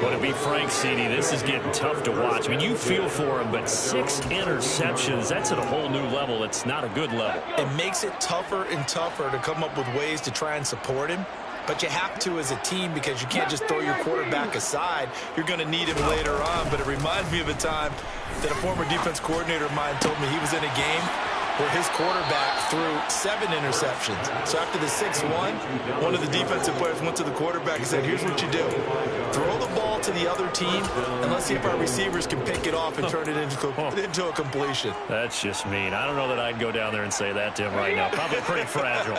Well, to be frank, CD, this is getting tough to watch. I mean, you feel for him, but 6 interceptions, that's at a whole new level. It's not a good level. It makes it tougher and tougher to come up with ways to try and support him. But you have to as a team because you can't just throw your quarterback aside. You're going to need him later on. But it reminds me of a time that a former defense coordinator of mine told me he was in a game where his quarterback threw 7 interceptions. So after the 6th one of the defensive players went to the quarterback and said, here's what you do. Throw the ball to the other team, and let's see if our receivers can pick it off and turn it into a completion. That's just mean. I don't know that I'd go down there and say that to him right now. Probably pretty fragile.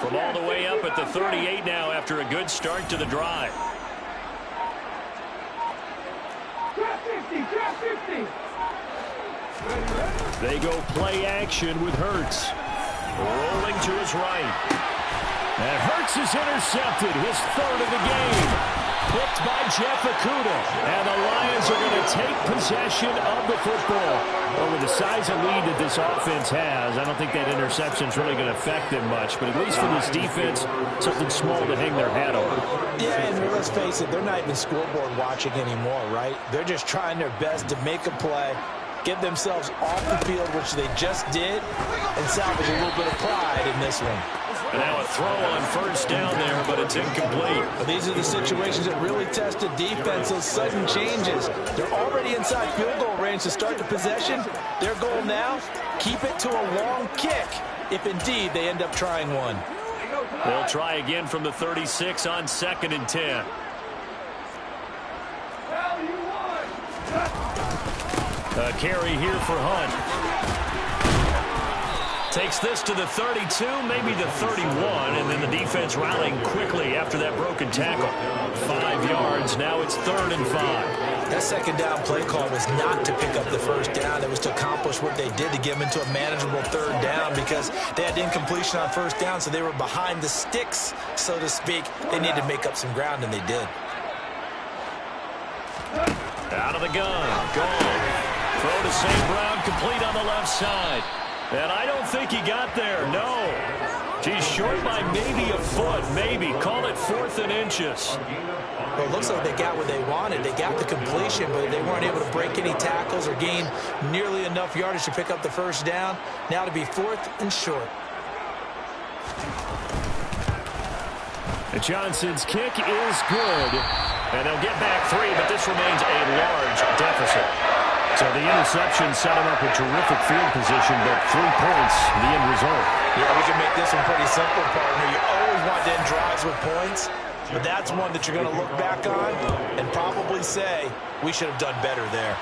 From all the way up at the 38 now after a good start to the drive. Trap 50, trap 50. They go play action with Hurts. Rolling to his right. And Hurts is intercepted. His 3rd of the game. Picked by Jeff Okudah. And the Lions are going to take possession of the football. Well, with the size of lead that this offense has, I don't think that interception is really going to affect them much. But at least for this defense, something small to hang their hat on. Yeah, and let's face it, they're not even scoreboard watching anymore, right? They're just trying their best to make a play, get themselves off the field, which they just did, and salvage a little bit of pride in this one. And now a throw on first down there, but it's incomplete. But these are the situations that really test a defense, those sudden changes. They're already inside field goal range to start the possession. Their goal now, keep it to a long kick, if indeed they end up trying one. They'll try again from the 36 on 2nd and 10. A carry here for Hunt. Takes this to the 32, maybe the 31, and then the defense rallying quickly after that broken tackle. 5 yards, now it's 3rd and 5. That second down play call was not to pick up the first down. It was to accomplish what they did to get them into a manageable 3rd down because they had incompletion on first down, so they were behind the sticks, so to speak. They needed to make up some ground, and they did. Out of the gun, gone. Throw to St. Brown, complete on the left side. And I don't think he got there, no. He's short by maybe a foot, maybe. Call it 4th and inches. Well, it looks like they got what they wanted. They got the completion, but they weren't able to break any tackles or gain nearly enough yardage to pick up the first down. Now to be 4th and short. And Johnson's kick is good. And they'll get back 3, but this remains a large deficit. So the interception set him up a terrific field position, but 3 points, the end result. Yeah, we can make this one pretty simple, partner. You always want to end drives with points, but that's one that you're going to look back on and probably say, we should have done better there.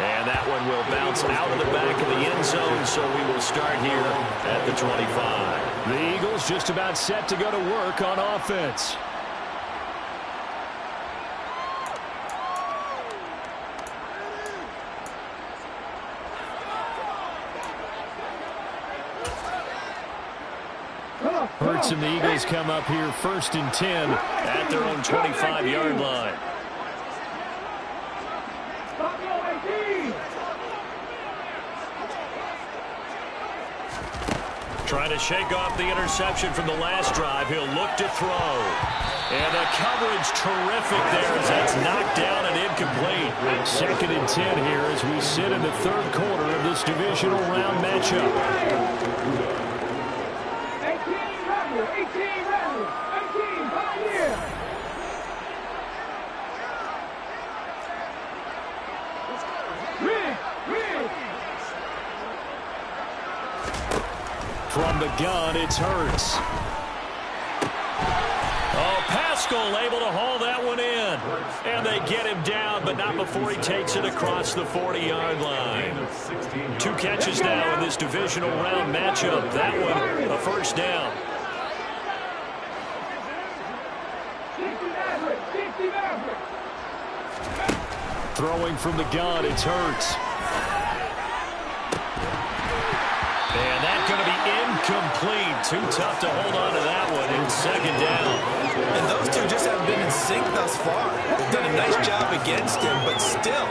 And that one will bounce out of the back of the end zone, so we will start here at the 25. The Eagles just about set to go to work on offense. Hurts and the Eagles come up here 1st and 10 at their own 25-yard line. Trying to shake off the interception from the last drive. He'll look to throw. And the coverage terrific there as that's knocked down and incomplete. 2nd and 10 here as we sit in the 3rd quarter of this divisional round matchup. 18 Rebels, 18 Pioneers. From the gun, it's Hurts. Oh, Pascal able to haul that one in. And they get him down, but not before he takes it across the 40-yard line. 2 catches now in this divisional round matchup. That one, a first down. Throwing from the gun, it's Hurts. And that's going to be incomplete. Too tough to hold on to that one in 2nd down. And those two just haven't been in sync thus far. They've done a nice job against him, but still,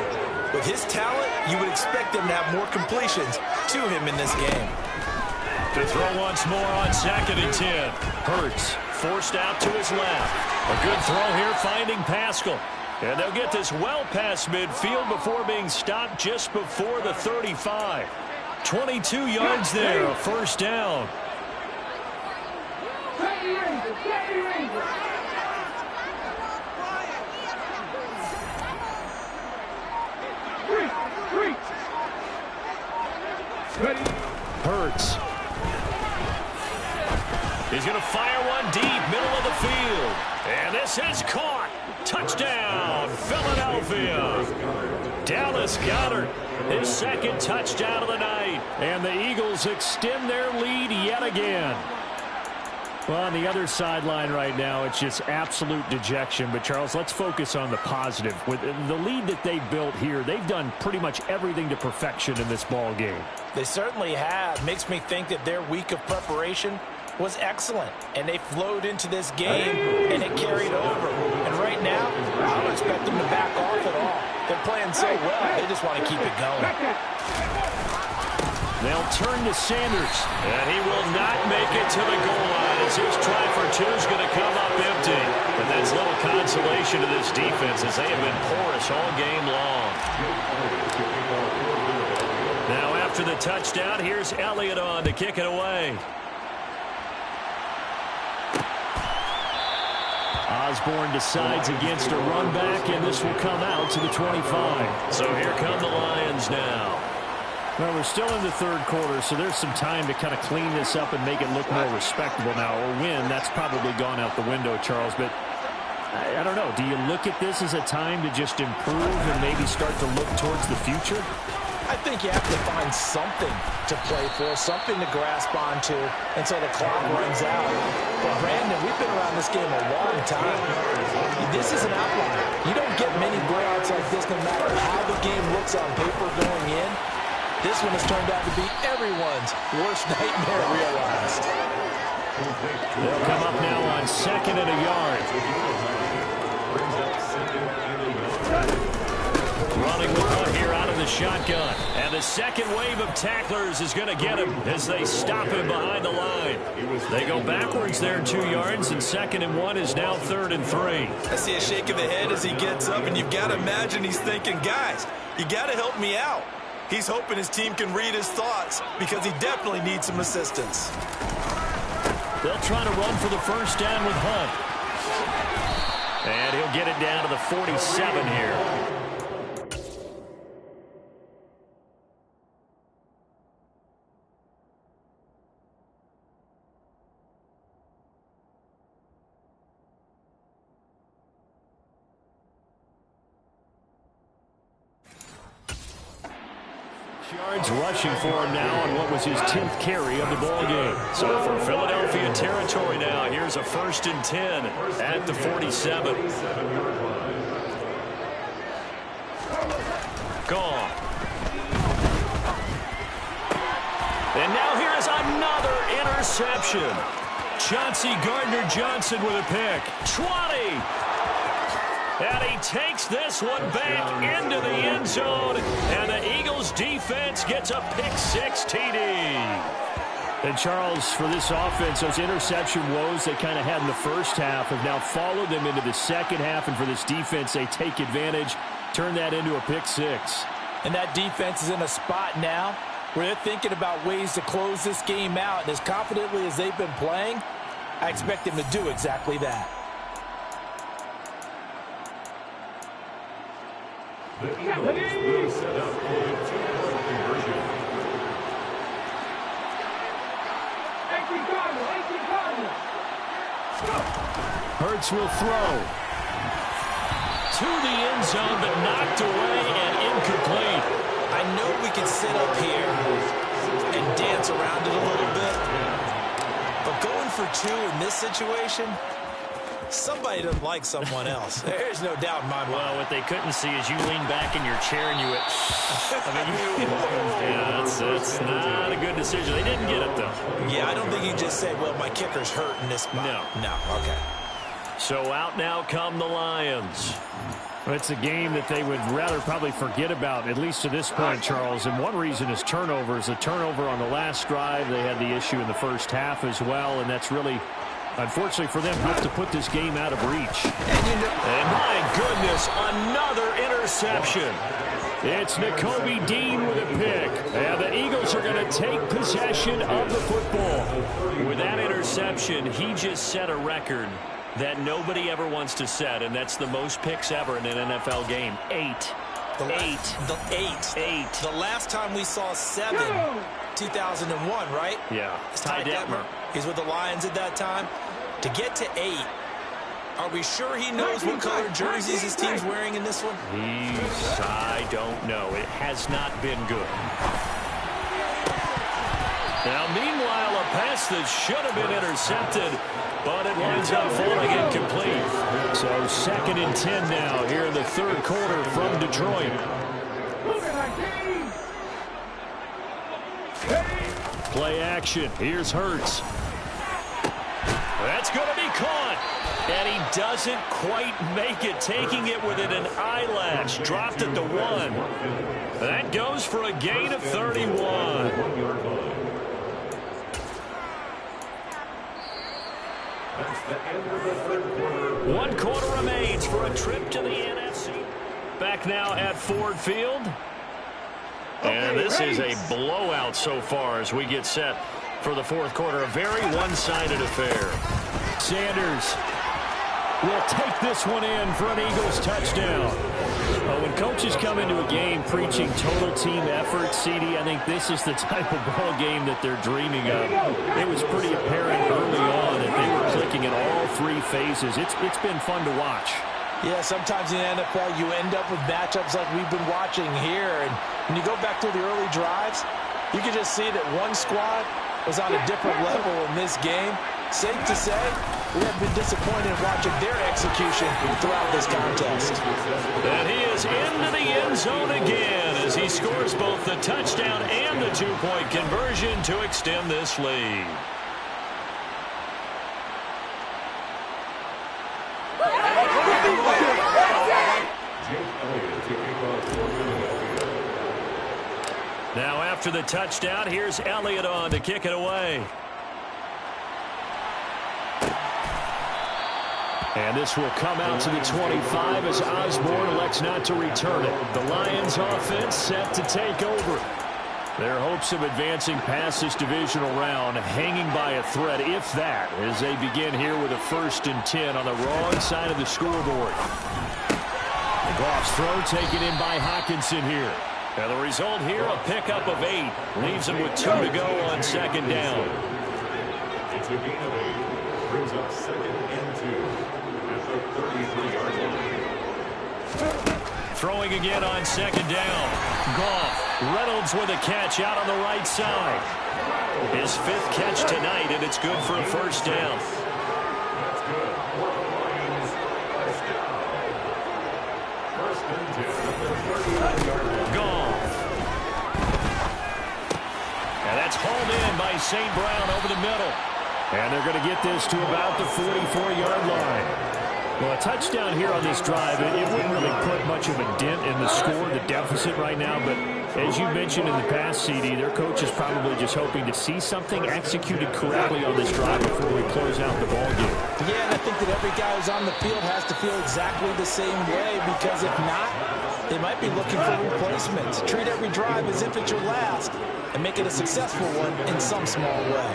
with his talent, you would expect them to have more completions to him in this game. To throw once more on 2nd and 10. Hurts forced out to his left. A good throw here finding Pascal. And they'll get this well past midfield before being stopped just before the 35. 22 yards there, a first down. Hurts. He's going to fire one deep, middle of the field. And this is caught. Touchdown, Philadelphia. Dallas Goedert, his 2nd touchdown of the night. And the Eagles extend their lead yet again. Well, on the other sideline right now, it's just absolute dejection. But, Charles, let's focus on the positive. With the lead that they've built here, they've done pretty much everything to perfection in this ball game. They certainly have. Makes me think that their week of preparation was excellent, and they flowed into this game, and it carried over. And right now, I don't expect them to back off at all. They're playing so well, they just want to keep it going. They'll turn to Sanders, and he will not make it to the goal line as his try for 2 is going to come up empty. And that's little consolation to this defense as they have been porous all game long. Now after the touchdown, here's Elliott on to kick it away. Osborne decides against a run back, and this will come out to the 25. So here come the Lions now. Well, we're still in the 3rd quarter, so there's some time to kind of clean this up and make it look more respectable now. Or win, that's probably gone out the window, Charles. But I don't know. Do you look at this as a time to just improve and maybe start to look towards the future? I think you have to find something to play for, something to grasp onto until the clock runs out. But, Brandon, we've been around this game a long time. This is an outlier. You don't get many blowouts like this no matter how the game looks on paper going in. This one has turned out to be everyone's worst nightmare realized. They'll come up now on 2nd and a yard. Running with one here out of the shotgun. And the 2nd wave of tacklers is going to get him as they stop him behind the line. They go backwards there 2 yards, and 2nd and 1 is now 3rd and 3. I see a shake of the head as he gets up, and you've got to imagine he's thinking, guys, you got to help me out. He's hoping his team can read his thoughts because he definitely needs some assistance. They'll try to run for the first down with Hunt. And he'll get it down to the 47 here. Yards rushing for him now on what was his 10th carry of the ball game. So for Philadelphia territory now, here's a 1st and 10 at the 47. Gone. And now here is another interception. Chauncey Gardner-Johnson with a pick. 20. And he takes this one back into the end zone. And the Eagles defense gets a pick-6 TD. And Charles, for this offense, those interception woes they kind of had in the first half have now followed them into the second half. And for this defense, they take advantage, turn that into a pick six. And that defense is in a spot now where they're thinking about ways to close this game out. And as confidently as they've been playing, I expect them to do exactly that. The Eagles will set up for the two-point conversion. Hurts will throw. To the end zone, but knocked away and incomplete. I know we can sit up here and dance around it a little bit, but going for two in this situation, somebody doesn't like someone else. There's no doubt in my mind. Well, what they couldn't see is you lean back in your chair and you went, yeah, that's not a good decision. They didn't get it, though. Yeah, I don't think you just say, well, my kicker's hurt in this spot. No, okay. So out now come the Lions. It's a game that they would rather probably forget about, at least to this point, Charles. And one reason is turnovers. The turnover on the last drive, they had the issue in the first half as well, and that's really, unfortunately for them, enough to put this game out of reach. And my goodness, another interception. It's Nakobe Dean with a pick. And the Eagles are going to take possession of the football. With that interception, he just set a record that nobody ever wants to set, and that's the most picks ever in an NFL game. 8. The last time we saw 7, 2001, right? Yeah. Ty Detmer. He's with the Lions at that time. To get to 8, are we sure he knows what color jerseys his team's wearing in this one? I don't know. It has not been good. Now, meanwhile, a pass that should have been intercepted, but it winds up falling incomplete. So 2nd and 10 now here in the third quarter from Detroit. Play action. Here's Hurts. That's going to be caught. And he doesn't quite make it, taking it within an eyelash. Dropped at the 1. That goes for a gain of 31. One quarter remains for a trip to the NFC. Back now at Ford Field. And this is a blowout so far as we get set for the fourth quarter. A very one-sided affair. Sanders will take this one in for an Eagles touchdown. When coaches come into a game preaching total team effort, CD, I think this is the type of ball game that they're dreaming of. It was pretty apparent early on that they were clicking in all 3 phases. It's been fun to watch. Yeah, sometimes in the NFL you end up with matchups like we've been watching here. And when you go back to the early drives, you can just see that one squad was on a different level in this game. Safe to say, we have been disappointed in watching their execution throughout this contest. And he is into the end zone again as he scores both the touchdown and the 2-point conversion to extend this lead. Now after the touchdown, here's Elliott on to kick it away. And this will come out to the 25 as Osborne elects not to return it. The Lions offense set to take over. Their hopes of advancing past this divisional round hanging by a thread, if that, as they begin here with a 1st and 10 on the wrong side of the scoreboard. Goff's throw taken in by Hockenson here. And the result here, a pickup of 8. Leaves him with 2 to go on 2nd down. It's a gain of 8. Brings up 2nd and 2. At the 33-yard line. Throwing again on 2nd down. Goff. Reynolds with a catch out on the right side. His 5th catch tonight, and it's good for a 1st down. That's good. Lions touchdown. 1st and 10 at the 30-yard line. Goff. And that's hauled in by St. Brown over the middle. And they're going to get this to about the 44-yard line. Well, a touchdown here on this drive, it wouldn't really put much of a dent in the score, the deficit right now, but As you mentioned in the past, CD, their coach is probably just hoping to see something executed correctly on this drive before we close out the ball game. Yeah, and I think that every guy who's on the field has to feel exactly the same way, because if not, they might be looking for replacements. Treat every drive as if it's your last and make it a successful one in some small way.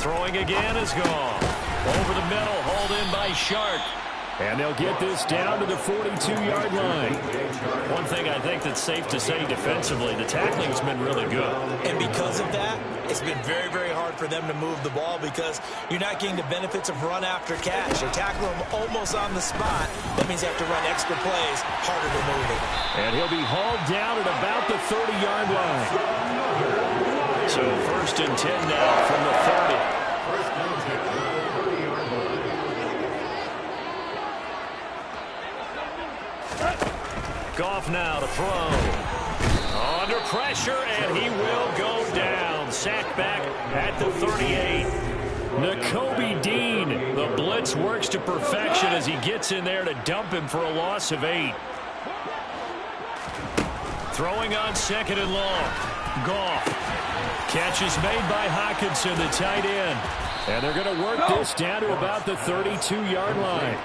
Throwing again is gone. Over the middle, hauled in by Shark. And they'll get this down to the 42-yard line. One thing I think that's safe to say defensively, the tackling's been really good. And because of that, it's been very, very hard for them to move the ball, because you're not getting the benefits of run after catch. You're tackling them almost on the spot. That means you have to run extra plays, harder to move it. And he'll be hauled down at about the 30-yard line. So 1st and 10 now from the 30. Goff now to throw. Under pressure, and he will go down. Sacked back at the 38. Nakobe Dean. The blitz works to perfection as he gets in there to dump him for a loss of 8. Throwing on 2nd and long. Goff. Catch is made by Hockenson, the tight end. And they're going to work this down to about the 32-yard line.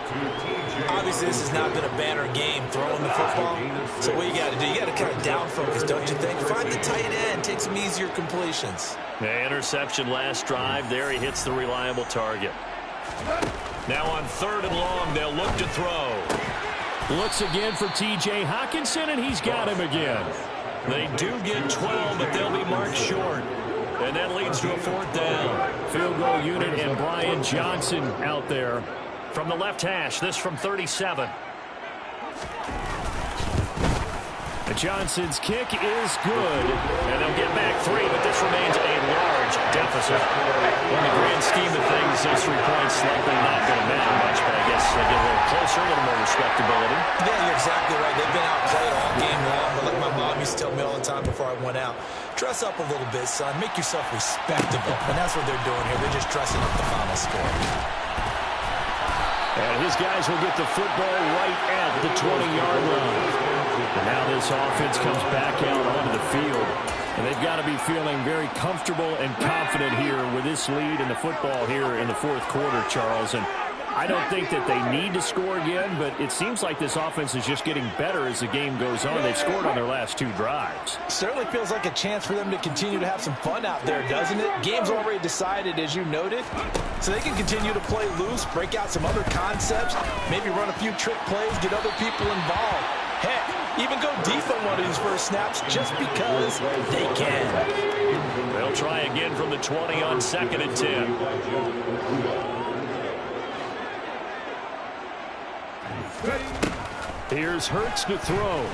Obviously, this has not been a banner game throwing the football. So what you got to do, you got to kind of down focus, don't you think? Find the tight end, take some easier completions. The interception last drive. There he hits the reliable target. Now on 3rd and long, they'll look to throw. Looks again for T.J. Hockenson, and he's got him again. They do get 12, but they'll be marked short. And that leads to a 4th down. Field goal unit and Brian Johnson out there. From the left hash, this from 37. Johnson's kick is good. And they'll get back 3, but this remains a large deficit. In the grand scheme of things, those 3 points likely not going to matter much, but I guess they get a little closer, a little more respectability. Yeah, you're exactly right. They've been outplayed all game long, but like my mom used to tell me all the time before I went out, dress up a little bit, son. Make yourself respectable. And that's what they're doing here. They're just dressing up the final score. And his guys will get the football right at the 20-yard line. And now this offense comes back out onto the field. And they've got to be feeling very comfortable and confident here with this lead in the football here in the 4th quarter, Charles. And I don't think that they need to score again, but it seems like this offense is just getting better as the game goes on. They've scored on their last 2 drives. Certainly feels like a chance for them to continue to have some fun out there, doesn't it? Game's already decided, as you noted, so they can continue to play loose, break out some other concepts, maybe run a few trick plays, get other people involved. Heck, even go deep on one of these first snaps just because they can. They'll try again from the 20 on 2nd and 10. Here's Hurts to throw.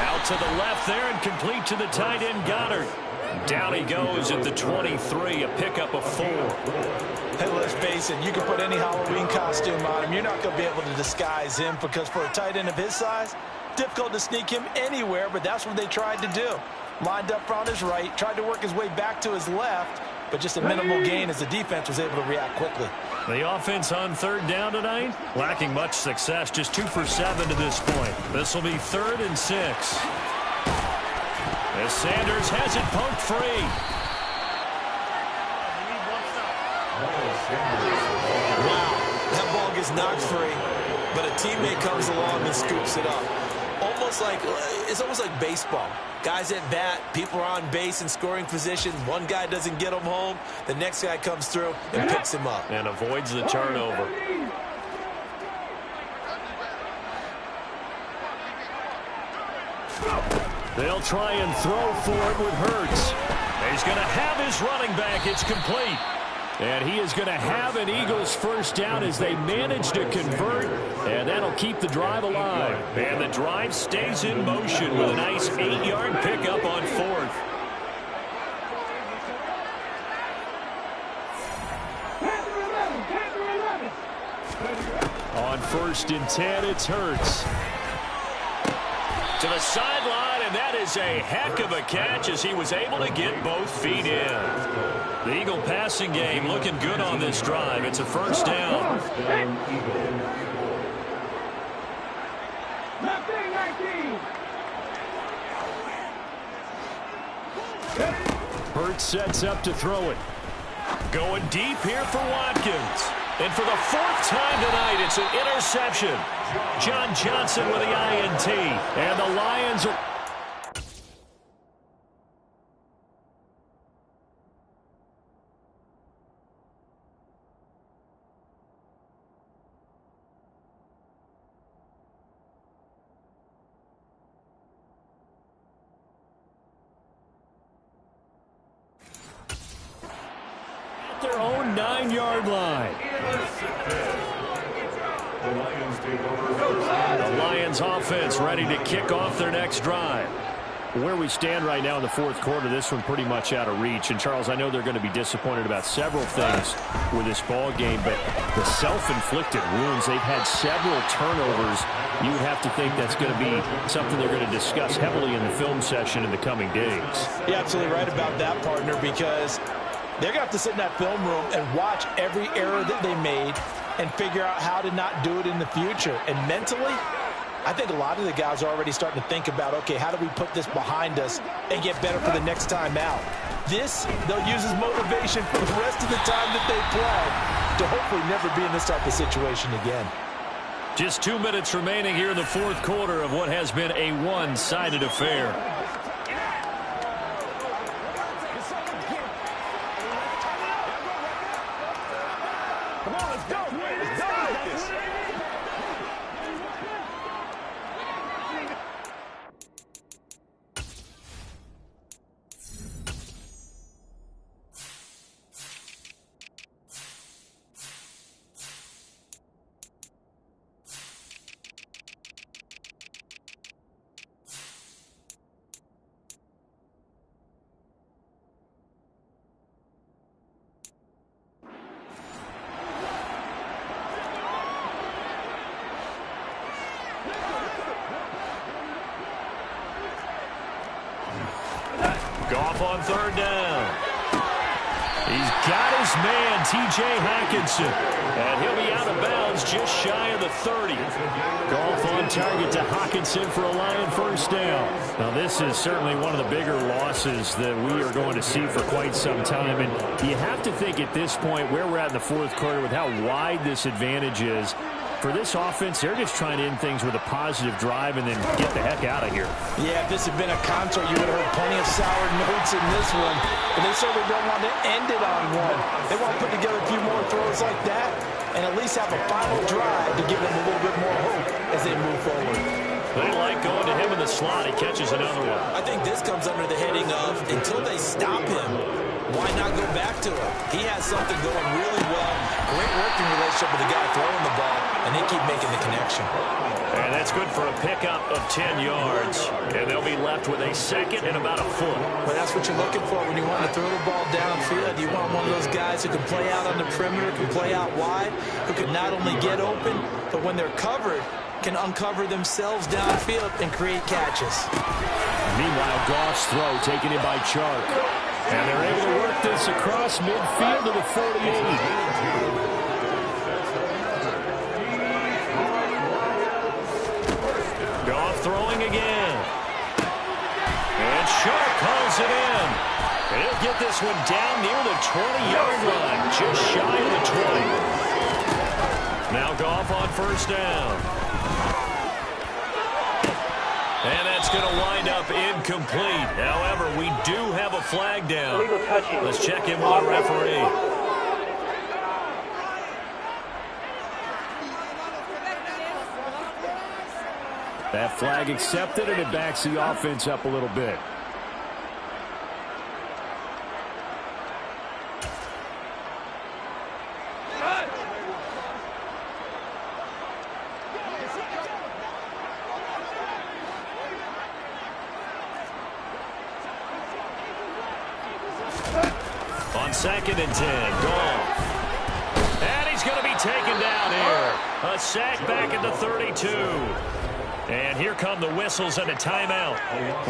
Out to the left there and complete to the tight end Goddard. Down he goes at the 23, a pickup of 4. Hey, let's face it, you can put any Halloween costume on him. You're not going to be able to disguise him, because for a tight end of his size, difficult to sneak him anywhere, but that's what they tried to do. Lined up on his right, tried to work his way back to his left, but just a minimal gain as the defense was able to react quickly. The offense on 3rd down tonight, lacking much success, just 2 for 7 to this point. This will be 3rd and 6. As Sanders has it poked free. Wow, that ball gets knocked free, but a teammate comes along and scoops it up. It's almost like baseball. Guys at bat, people are on base in scoring position. One guy doesn't get him home. The next guy comes through and picks him up. And avoids the turnover. They'll try and throw for it with Hurts. He's going to have his running back. It's complete. And he is going to have an Eagles 1st down as they manage to convert. And that'll keep the drive alive. And the drive stays in motion with a nice 8-yard pickup on 4th. On 1st and 10, it's Hurts. To the sideline, and that is a heck of a catch as he was able to get both feet in. The Eagle passing game looking good on this drive. It's a 1st down. Hurts sets up to throw it. Going deep here for Watkins. And for the fourth time tonight, it's an interception. John Johnson with the INT. And the Lions are... their own 9-yard line. The Lions offense ready to kick off their next drive. Where we stand right now in the fourth quarter, this one pretty much out of reach. And, Charles, I know they're going to be disappointed about several things with this ball game, but the self-inflicted wounds, they've had several turnovers. You would have to think that's going to be something they're going to discuss heavily in the film session in the coming days. You're absolutely right about that, partner, because they're going to have to sit in that film room and watch every error that they made and figure out how to not do it in the future. And mentally, I think a lot of the guys are already starting to think about, okay, how do we put this behind us and get better for the next time out? This, they'll use as motivation for the rest of the time that they play to hopefully never be in this type of situation again. Just 2 minutes remaining here in the fourth quarter of what has been a one-sided affair. Goff on third down. He's got his man, T.J. Hockenson. And he'll be out of bounds just shy of the 30. Goff on target to Hockenson for a Lion first down. Now, this is certainly one of the bigger losses that we are going to see for quite some time. And you have to think at this point where we're at in the fourth quarter with how wide this advantage is. For this offense, they're just trying to end things with a positive drive and then get the heck out of here. Yeah, if this had been a concert, you would have heard plenty of sour notes in this one. But they certainly don't want to end it on one. They want to put together a few more throws like that and at least have a final drive to give them a little bit more hope as they move forward. They like going to him in the slot. He catches another one. I think this comes under the heading of until they stop him, why not go back to him? He has something going really well. Great working relationship with the guy throwing the ball, and they keep making the connection. And that's good for a pickup of 10 yards. And they'll be left with a second and about a foot. Well, that's what you're looking for when you want to throw the ball downfield. You want one of those guys who can play out on the perimeter, can play out wide, who can not only get open, but when they're covered, can uncover themselves downfield and create catches. Meanwhile, Goff's throw taken in by Chark. And they're able to work this across midfield to the 48. Goff throwing again. And Chark calls it in. And he'll get this one down near the 20-yard line, just shy of the 20. Now Goff on first down. And that's going to wind up incomplete. However, we do have a flag down. Let's check in with our referee. That flag accepted, and it backs the offense up a little bit. On 2nd and 10, Goff. And he's going to be taken down here. A sack back at the 32. And here come the whistles and a timeout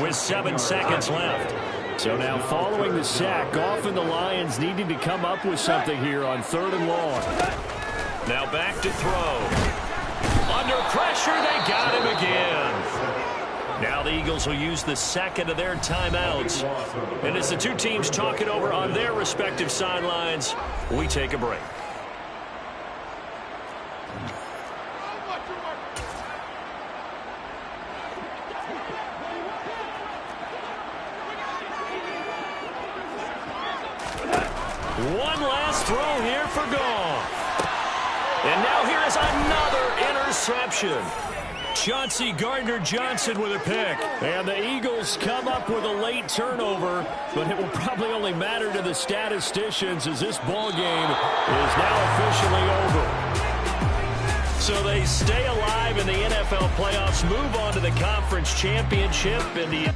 with 7 seconds left. So now following the sack, Goff and the Lions needing to come up with something here on 3rd and long. Now back to throw. Under pressure, they got him again. Now Now the Eagles will use the second of their timeouts. And as the two teams talk it over on their respective sidelines, we take a break. One last throw here for Goff. And now here is another interception. Chauncey Gardner-Johnson with a pick. And the Eagles come up with a late turnover, but it will probably only matter to the statisticians as this ball game is now officially over. So they stay alive in the NFL playoffs, move on to the conference championship, and the